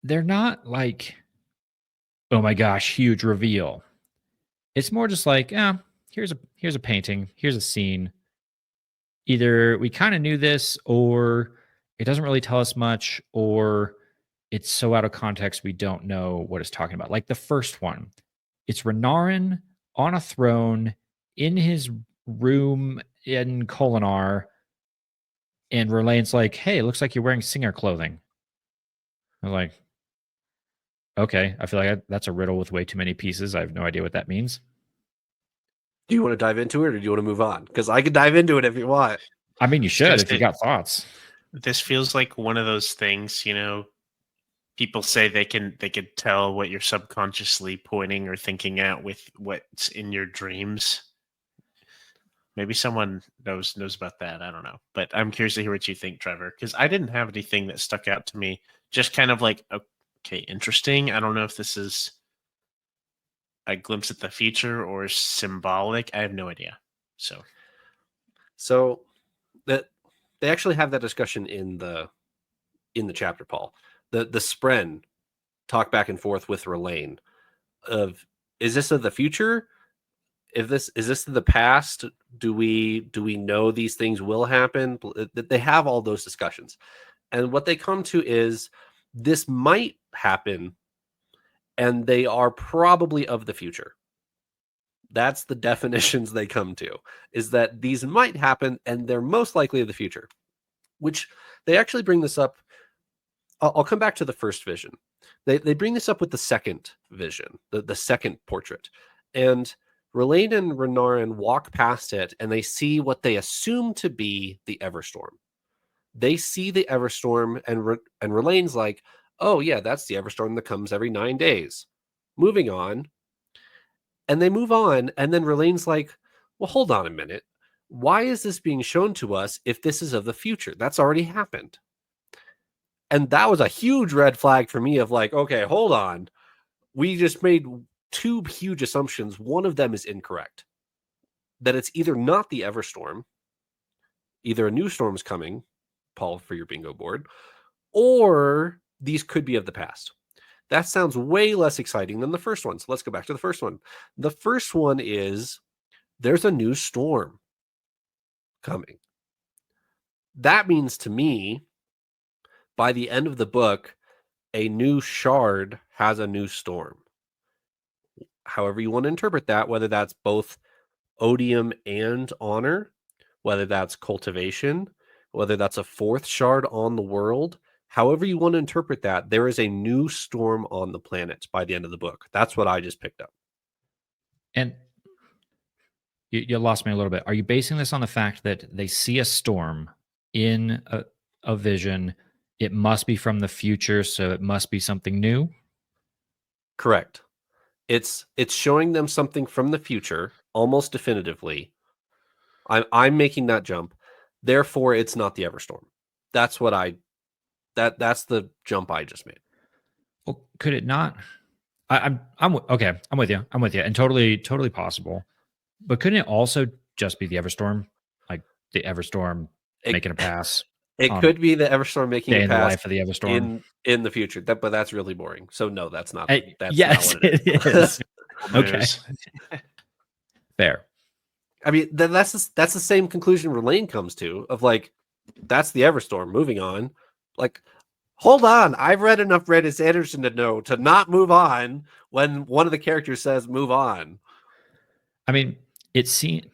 they're not like, oh my gosh, huge reveal. It's more just like, here's a painting, here's a scene. Either we kind of knew this, or it doesn't really tell us much, or it's so out of context we don't know what it's talking about. Like the first one, it's Renarin on a throne in his room in Kolinar, and Rlain's like, hey, it looks like you're wearing singer clothing. I'm like, okay, I feel like that's a riddle with way too many pieces. I have no idea what that means. Do you want to dive into it, or do you want to move on? Because I could dive into it if you want. I mean, you should if you got thoughts. This feels like one of those things, people say they can tell what you're subconsciously pointing or thinking at with what's in your dreams. Maybe someone knows about that. I don't know. But I'm curious to hear what you think, Trevor, because I didn't have anything that stuck out to me. Just kind of like, okay, interesting. I don't know if this is a glimpse at the future or symbolic. I have no idea. So that they actually have that discussion in the chapter, Paul. The Spren talk back and forth with Rlain of, is this of the future? Is this the past? Do we know these things will happen? They have all those discussions, and what they come to is this might happen, and they are probably of the future. That's the definitions they come to, is that these might happen and they're most likely of the future, which they actually bring this up. I'll come back to the first vision. They bring this up with the second vision, the second portrait. And Rlain and Renarin walk past it and they see what they assume to be the Everstorm. They see the Everstorm and Rlain's like, oh yeah, that's the Everstorm that comes every 9 days. Moving on. And they move on, and then Rlain's like, well, hold on a minute. Why is this being shown to us if this is of the future? That's already happened. And that was a huge red flag for me of like, okay, hold on. We just made 2 huge assumptions. One of them is incorrect. That it's either not the Everstorm, either a new storm's coming, Paul, for your bingo board, or these could be of the past. That sounds way less exciting than the first one. So let's go back to the first one. The first one is there's a new storm coming. That means to me, by the end of the book, a new shard has a new storm. However you want to interpret that, whether that's both odium and honor, whether that's cultivation, whether that's a fourth shard on the world, however you want to interpret that, there is a new storm on the planet by the end of the book. That's what I just picked up. And you lost me a little bit. Are you basing this on the fact that they see a storm in a vision? It must be from the future, so it must be something new? Correct. It's showing them something from the future, almost definitively. I'm making that jump. Therefore, it's not the Everstorm. That's what that's the jump I just made. Well, could it not? I'm okay. I'm with you, and totally possible. But couldn't it also just be the Everstorm, like the Everstorm making a pass? It could be the Everstorm making a in pass the life of the Everstorm in the future. But that's really boring. So no, that's not. That's yes, not what it is. Okay, fair. I mean, that's the same conclusion Relaine comes to of like, that's the Everstorm. Moving on, like, hold on, I've read enough Brandon Sanderson to know to not move on when one of the characters says move on. I mean, it seems.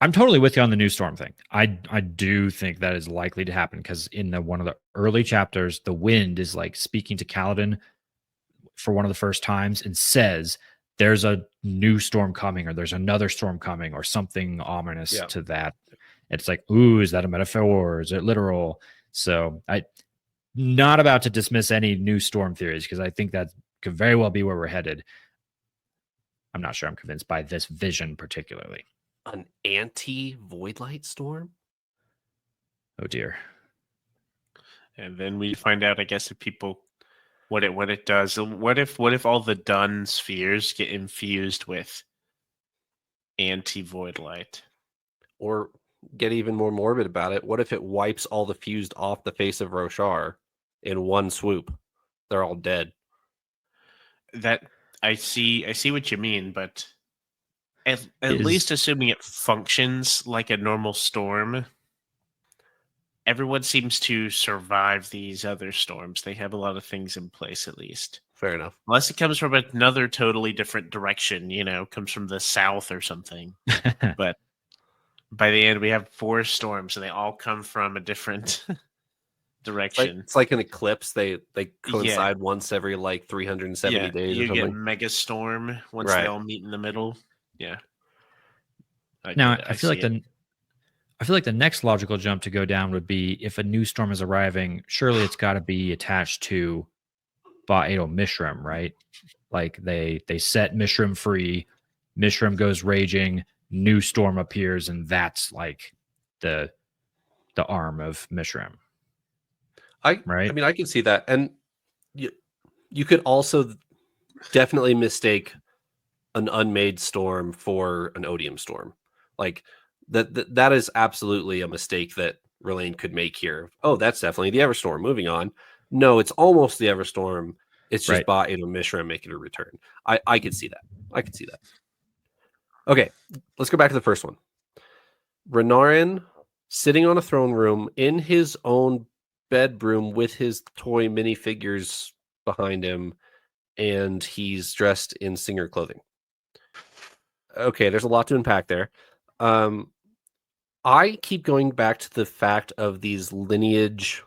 I'm totally with you on the new storm thing. I do think that is likely to happen because in one of the early chapters, the wind is like speaking to Kaladin for one of the first times and says there's a new storm coming or there's another storm coming or something ominous to that. It's like, ooh, is that a metaphor? Is it literal? So I not about to dismiss any new storm theories because I think that could very well be where we're headed. I'm not sure I'm convinced by this vision particularly. An anti-Voidlight storm? Oh dear. And then we find out, I guess, if people what it does. What if all the dun spheres get infused with anti-Voidlight? Or get even more morbid about it, what if it wipes all the fused off the face of Roshar in one swoop? They're all dead. That I see what you mean, but at least assuming it functions like a normal storm, everyone seems to survive these other storms. They have a lot of things in place, at least. Fair enough. Unless it comes from another totally different direction, comes from the south or something. But by the end, we have 4 storms, and they all come from a different direction. It's like an eclipse. They coincide once every like 370 days or something. You get mega storm once they all meet in the middle. Yeah. I feel like the next logical jump to go down would be if a new storm is arriving, surely it's got to be attached to Ba-Adel Mishram, right? Like they set Mishram free, Mishram goes raging, new storm appears, and that's like the arm of Mishram. I mean, I can see that, and you could also definitely mistake an unmade storm for an odium storm. Like that is absolutely a mistake that Relaine could make here. Oh, that's definitely the Everstorm. Moving on. No, it's almost the Everstorm. It's just Ba-Adel Mishram making a return. I could see that. I could see that. Okay, let's go back to the first one. Renarin sitting on a throne room in his own bedroom with his toy minifigures behind him, and he's dressed in singer clothing. Okay, there's a lot to unpack there. I keep going back to the fact of these lineage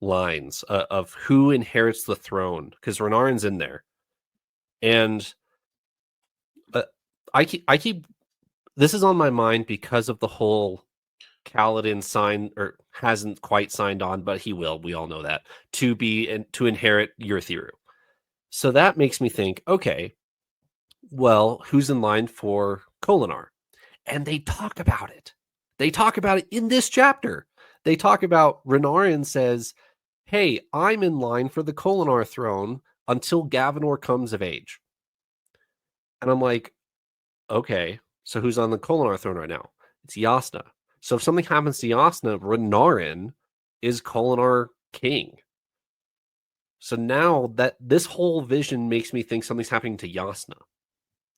lines of who inherits the throne, because Renarin's in there, and I keep this is on my mind because of the whole Kaladin signed or hasn't quite signed on, but he will. We all know that to inherit Yurthiru. So that makes me think, okay, well, who's in line for Kholinar? And they talk about it. They talk about it in this chapter. They talk about Renarin says, hey, I'm in line for the Kholinar throne until Gavilar comes of age. And I'm like, okay, so who's on the Kholinar throne right now? It's Jasnah. So if something happens to Jasnah, Renarin is Kholinar king. So now that this whole vision makes me think something's happening to Yasna.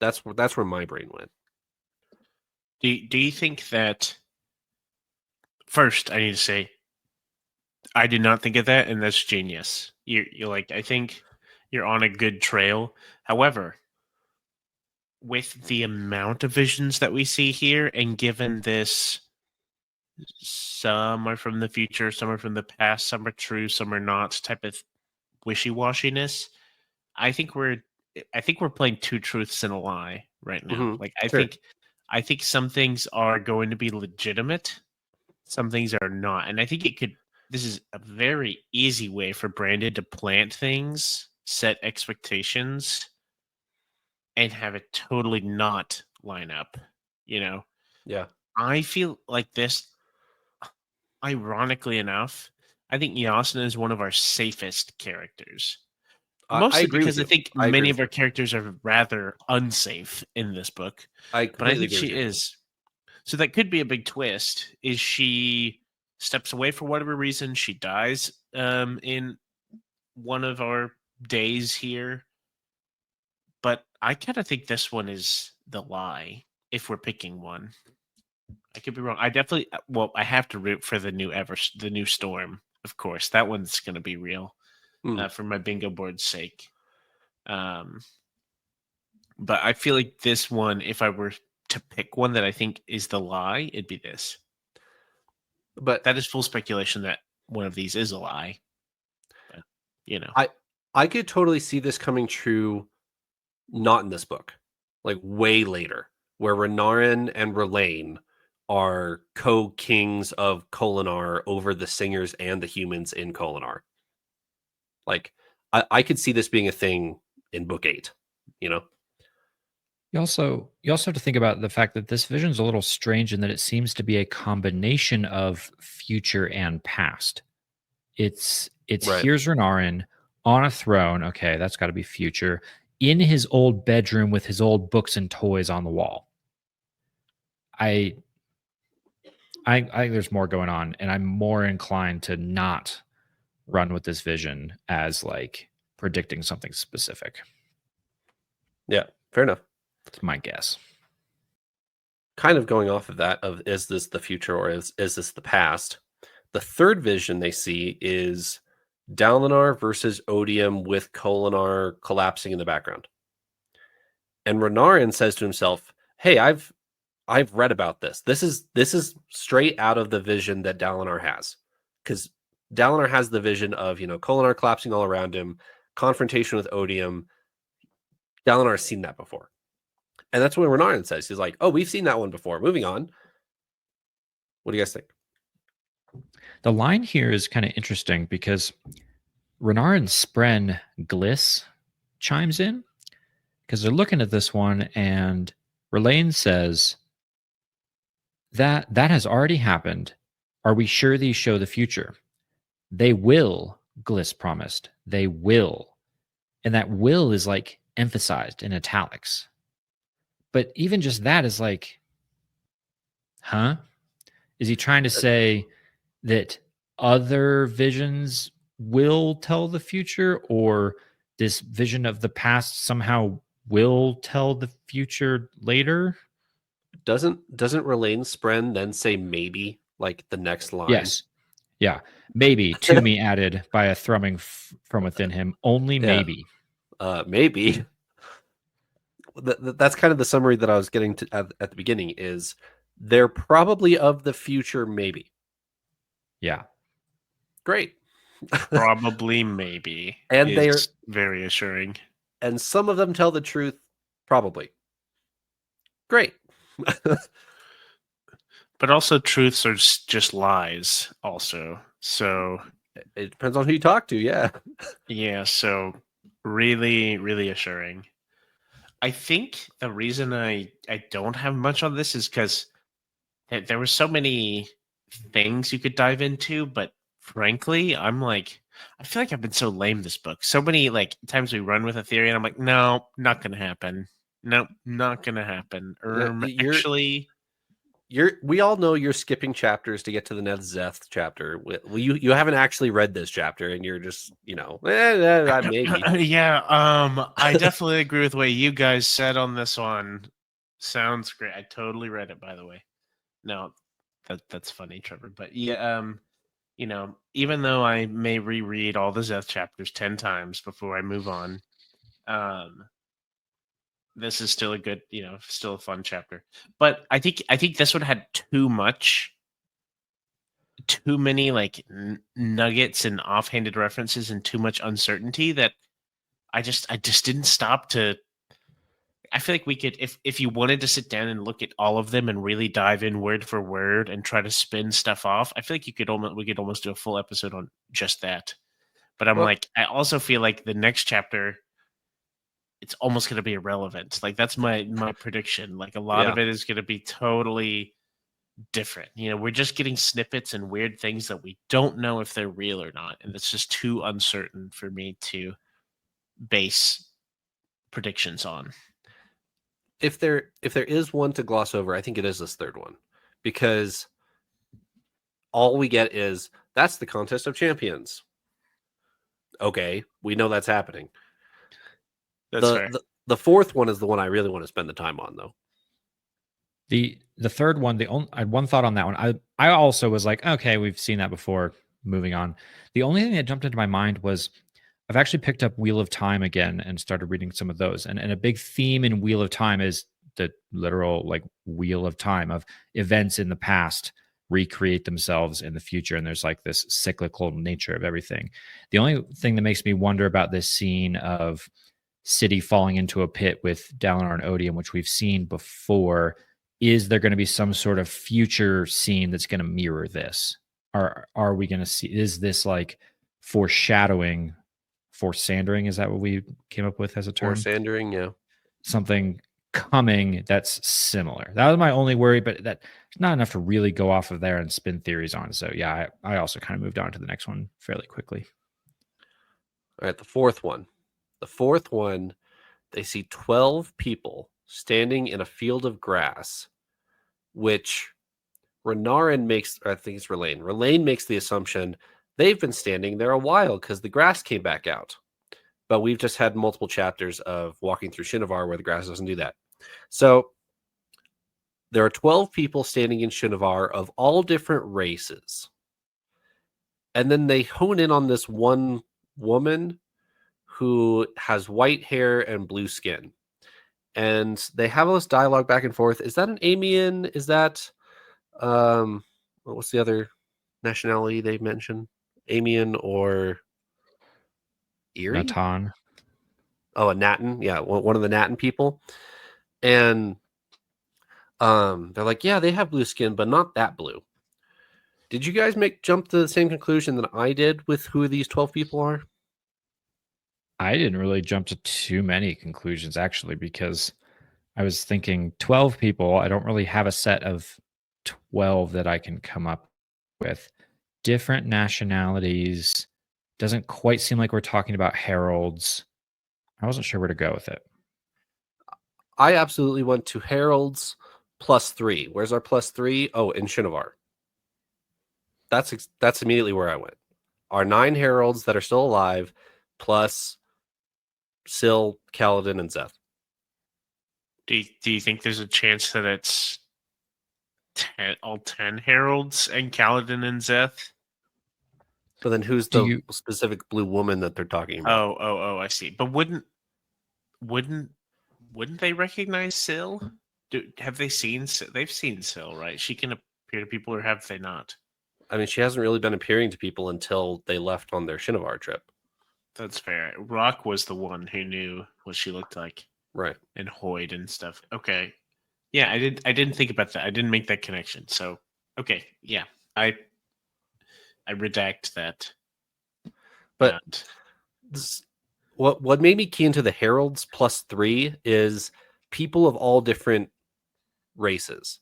That's where my brain went. Do you think that? First, I need to say, I did not think of that, and that's genius. You're like, I think you're on a good trail. However, with the amount of visions that we see here, and given this, some are from the future, some are from the past, some are true, some are not, type of wishy-washiness, I think we're playing two truths and a lie right now. Mhm, Like sure. I think some things are going to be legitimate, some things are not. And I think this is a very easy way for Brandon to plant things, set expectations, and have it totally not line up. Yeah. I feel like this, ironically enough, I think Yasna is one of our safest characters. I Mostly agree with because I you. think I agree many with of our you. characters are rather unsafe in this book. I But I completely think agree she with you. is. So that could be a big twist. Is she steps away for whatever reason? She dies in one of our days here. But I kind of think this one is the lie, if we're picking one. I could be wrong. I definitely, I have to root for the new Storm, of course. That one's going to be real for my bingo board's sake. But I feel like this one, if I were to pick one that I think is the lie, it'd be this. But that is full speculation that one of these is a lie. But, I could totally see this coming true, not in this book, like way later, where Renarin and Relaine are co-kings of Kholinar over the singers and the humans in Kholinar. Like, I could see this being a thing in book 8, You also have to think about the fact that this vision is a little strange in that it seems to be a combination of future and past. It's Right. Here's Renarin on a throne. Okay, that's got to be future. In his old bedroom with his old books and toys on the wall. I think there's more going on, and I'm more inclined to not run with this vision as like predicting something specific. Yeah, fair enough. That's my guess. Kind of going off of that, of is this the future or is this the past? The third vision they see is Dalinar versus Odium with Kholinar collapsing in the background. And Renarin says to himself, "Hey, I've read about this. This is straight out of the vision that Dalinar has, because Dalinar has the vision of Kholinar collapsing all around him, confrontation with Odium. Dalinar has seen that before, and that's what Renarin says. He's like, "Oh, we've seen that one before. Moving on. What do you guys think?" The line here is kind of interesting because Renarin Spren Gliss chimes in because they're looking at this one, and Relaine says that has already happened. Are we sure these show the future? They will, Gliss promised. They will. And that will is like emphasized in italics. But even just that is like, huh? Is he trying to say that other visions will tell the future, or this vision of the past somehow will tell the future later? Doesn't Relaine Spren then say maybe, like the next line? Yes. Yeah. Maybe to me added by a thrumming from within him. Only maybe. Maybe. That's kind of the summary that I was getting to at the beginning, is they're probably of the future, maybe. Yeah. Great. Probably, maybe. And they're very assuring. And some of them tell the truth, probably. Great. But also truths are just lies also. So it depends on who you talk to, yeah. Yeah, so really, really assuring. I think the reason I don't have much on this is because there were so many things you could dive into, but frankly, I'm like, I feel like I've been so lame this book. So many like times we run with a theory and I'm like, no, not gonna happen. No, not gonna happen. You're- Actually, we all know you're skipping chapters to get to the Szeth chapter. Well, you haven't actually read this chapter, and you're just maybe. Yeah, I definitely agree with what you guys said on this one. Sounds great. I totally read it, by the way. No, that's funny, Trevor. But yeah, even though I may reread all the Szeth chapters 10 times before I move on, this is still a good, still a fun chapter. But I think this one had too many like nuggets and offhanded references and too much uncertainty that I just didn't stop to. I feel like we could, if you wanted to sit down and look at all of them and really dive in word for word and try to spin stuff off, I feel like we could almost do a full episode on just that. But I also feel like the next chapter, it's almost going to be irrelevant. Like that's my prediction. Like a lot of it is going to be totally different. We're just getting snippets and weird things that we don't know if they're real or not, and it's just too uncertain for me to base predictions on. If there is one to gloss over, I think it is this third one, because all we get is that's the contest of champions. Okay, we know that's happening. That's fair. The fourth one is the one I really want to spend the time on, though. The third one, I had one thought on that one. I also was like, okay, we've seen that before. Moving on. The only thing that jumped into my mind was I've actually picked up Wheel of Time again and started reading some of those. And a big theme in Wheel of Time is the literal like wheel of time of events in the past recreate themselves in the future. And there's like this cyclical nature of everything. The only thing that makes me wonder about this scene of City falling into a pit with Dalinar and Odium, which we've seen before, is there going to be some sort of future scene that's going to mirror this? Are we going to see, is this like foreshadowing? Forsandering, is that what we came up with as a term? Forsandering, yeah. Something coming that's similar. That was my only worry, but that's not enough to really go off of there and spin theories on. So yeah, I also kind of moved on to the next one fairly quickly. All right, the fourth one. The fourth one, they see 12 people standing in a field of grass, which Renarin makes, or I think it's Rlain. Rlain makes the assumption they've been standing there a while because the grass came back out. But we've just had multiple chapters of walking through Shinovar where the grass doesn't do that. So there are 12 people standing in Shinovar of all different races. And then they hone in on this one woman who has white hair and blue skin. And they have all this dialogue back and forth. Is that an Amian? Is that what's the other nationality they mentioned? Amian or Erie? Natan. Oh, a Natan. Yeah, one of the Natan people. And they're like, yeah, they have blue skin, but not that blue. Did you guys jump to the same conclusion that I did with who these 12 people are? I didn't really jump to too many conclusions, actually, because I was thinking 12 people. I don't really have a set of 12 that I can come up with. Different nationalities. Doesn't quite seem like we're talking about heralds. I wasn't sure where to go with it. I absolutely went to heralds +3. Where's our +3? Oh, in Shinovar. That's immediately where I went. Our 9 heralds that are still alive, plus Syl, Kaladin, and Szeth. Do you think there's a chance that it's all 10 heralds and Kaladin and Szeth? But then who's the specific blue woman that they're talking about? Oh, I see. But wouldn't they recognize Syl? Have they seen? They've seen Syl, right? She can appear to people, or have they not? I mean, she hasn't really been appearing to people until they left on their Shinovar trip. That's fair. Rock was the one who knew what she looked like, right? And Hoyd and stuff. Okay, yeah, I didn't think about that. I didn't make that connection. So, okay, yeah, I redact that. But what made me key into the heralds +3 is people of all different races,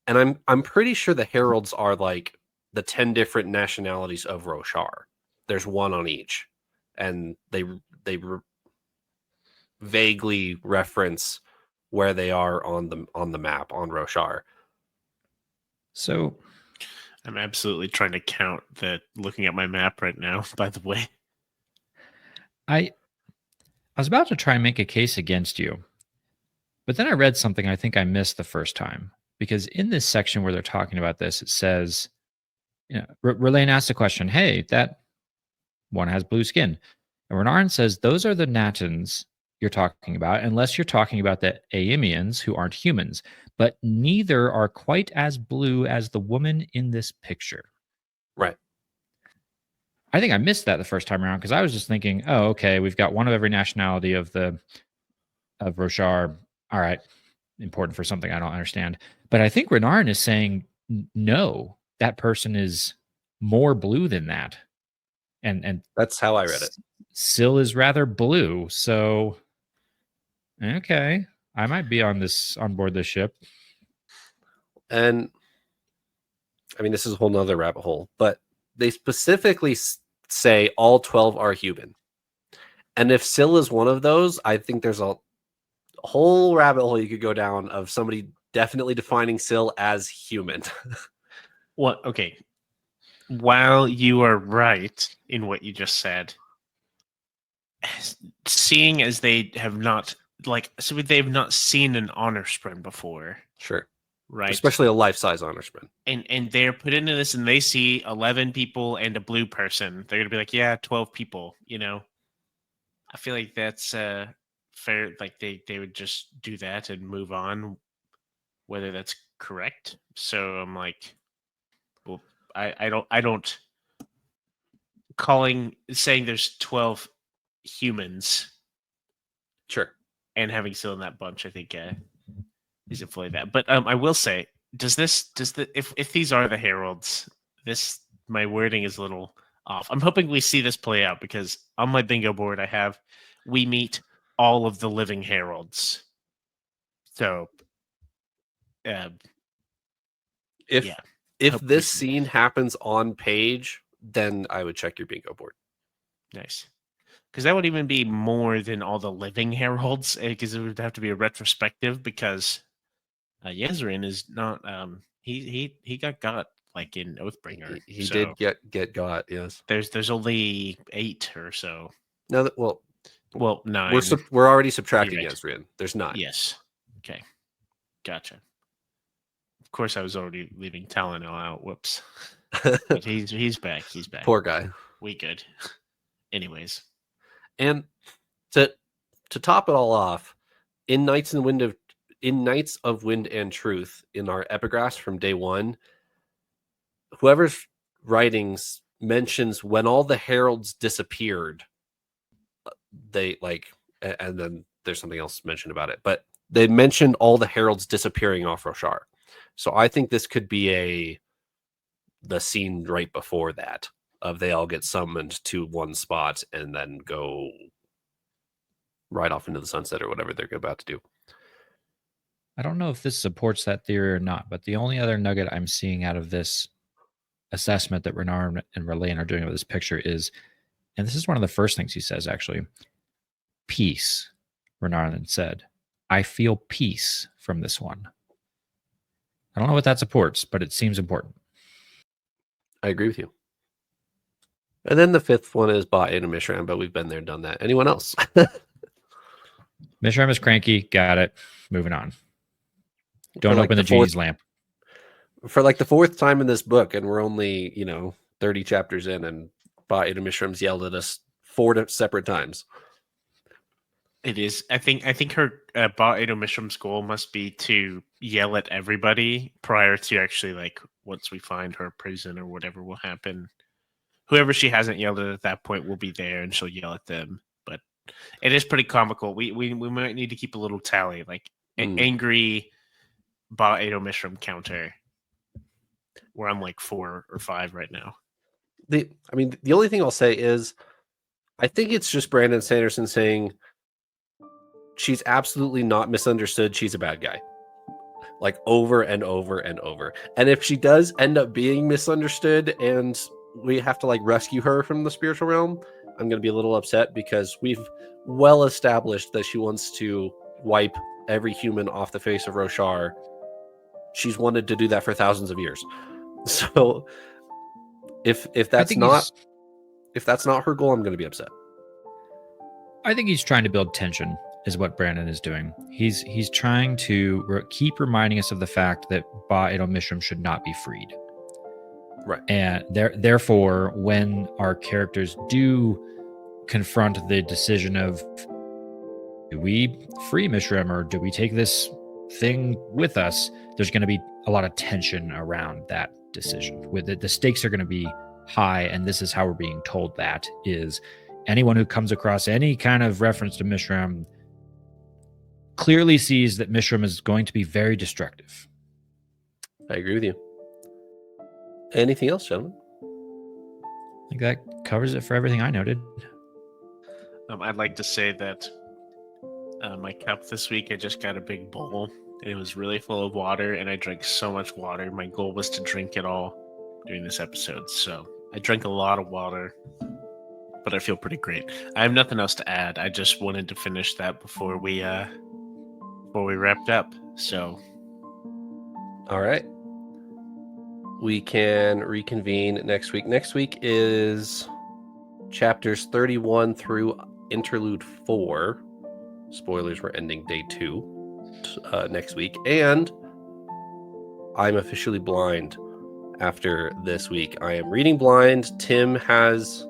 and I'm pretty sure the heralds are like the 10 different nationalities of Roshar. There's one on each, and they vaguely reference where they are on the map on Roshar. So I'm absolutely trying to count looking at my map right now, by the way. I was about to try and make a case against you, but then I read something I think I missed the first time. Because in this section where they're talking about this, it says, Relaine asked the question, hey, that one has blue skin. And Renarin says, those are the Natans you're talking about, unless you're talking about the Aemians who aren't humans. But neither are quite as blue as the woman in this picture. Right. I think I missed that the first time around because I was just thinking, oh, okay, we've got one of every nationality of Roshar. All right, important for something I don't understand. But I think Renarin is saying, no, that person is more blue than that. And That's how I read it. Syl is rather blue. So, okay, I might be on board this ship. And I mean, this is a whole nother rabbit hole, but they specifically say all 12 are human. And if Syl is one of those, I think there's a whole rabbit hole you could go down of somebody definitely defining Syl as human. What? Okay. While you are right in what you just said, seeing as they have not they've not seen an honor sprint before, Sure. right? Especially a life-size honor sprint. And they're put into this and they see 11 people and a blue person. They're gonna be like, yeah, 12 people, I feel like that's fair. Like they would just do that and move on, whether that's correct. So I'm like, well, I don't saying there's 12 humans Sure. and having Syl in that bunch, I think is inflated that. But I will say, if these are the heralds, my wording is a little off. I'm hoping we see this play out because on my bingo board I have we meet all of the living heralds. So if this scene happens on page, then I would check your bingo board. Nice. Because that would even be more than all the living heralds, because it would have to be a retrospective. Because Yezarin is not. He got like in Oathbringer. He did get got. Yes. There's only 8 or so. No, well 9. We're already subtracting Yezarin. There's 9. Yes. Okay. Gotcha. Of course, I was already leaving Talonel out. Whoops. But he's back. He's back. Poor guy. We good. Anyways. And to top it all off, in Knights of Wind and Truth, in our epigraphs from day 1, whoever's writings mentions when all the heralds disappeared, they and then there's something else mentioned about it, but they mentioned all the heralds disappearing off Roshar. So I think this could be the scene right before that, of they all get summoned to one spot and then go right off into the sunset or whatever they're about to do. I don't know if this supports that theory or not, but the only other nugget I'm seeing out of this assessment that Renarin and Relaine are doing with this picture is, and this is one of the first things he says actually, peace. Renarin said, I feel peace from this one. I don't know what that supports, but it seems important. I agree with you. And then the 5th one is Ba and Mishram, but we've been there, done that. Anyone else? Mishram is cranky. Got it. Moving on. Don't open the genie's lamp. For like the 4th time in this book, and we're only, 30 chapters in, and Ba and Mishram's yelled at us 4 separate times. It is. I think her Ba Mishram's goal must be to yell at everybody prior to actually, once we find her prison or whatever will happen. Whoever she hasn't yelled at that point will be there, and she'll yell at them. But it is pretty comical. We might need to keep a little tally, angry Ba Mishram counter, where I'm 4 or 5 right now. The only thing I'll say is, I think it's just Brandon Sanderson saying she's absolutely not misunderstood. She's a bad guy, over and over and over. And if she does end up being misunderstood and we have to rescue her from the spiritual realm, I'm going to be a little upset, because we've well established that she wants to wipe every human off the face of Roshar she's wanted to do that for thousands of years. So if I that's think not her goal, I'm going to be upset. I think he's trying to build tension, is what Brandon is doing. He's trying to keep reminding us of the fact that Ba Edo Mishram should not be freed. Right. And therefore, when our characters do confront the decision of, do we free Mishram or do we take this thing with us, there's going to be a lot of tension around that decision. With the stakes are going to be high, and this is how we're being told that is anyone who comes across any kind of reference to Mishram clearly sees that Mishram is going to be very destructive. I agree with you. Anything else, gentlemen? I think that covers it for everything I noted. I'd like to say that my cup this week, I just got a big bowl. And it was really full of water, and I drank so much water. My goal was to drink it all during this episode. So I drank a lot of water, but I feel pretty great. I have nothing else to add. I just wanted to finish that before we wrapped up. So, all right. We can reconvene next week. Next week is chapters 31 through interlude 4. Spoilers, we're ending day 2 next week. And I'm officially blind after this week. I am reading blind. Tim has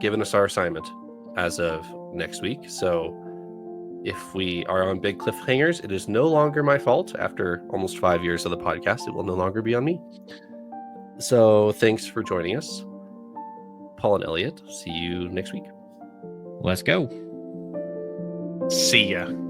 given us our assignment as of next week. So if we are on big cliffhangers, it is no longer my fault. After almost 5 years of the podcast, it will no longer be on me. So thanks for joining us, Paul and Eliot. See you next week. Let's go. see ya.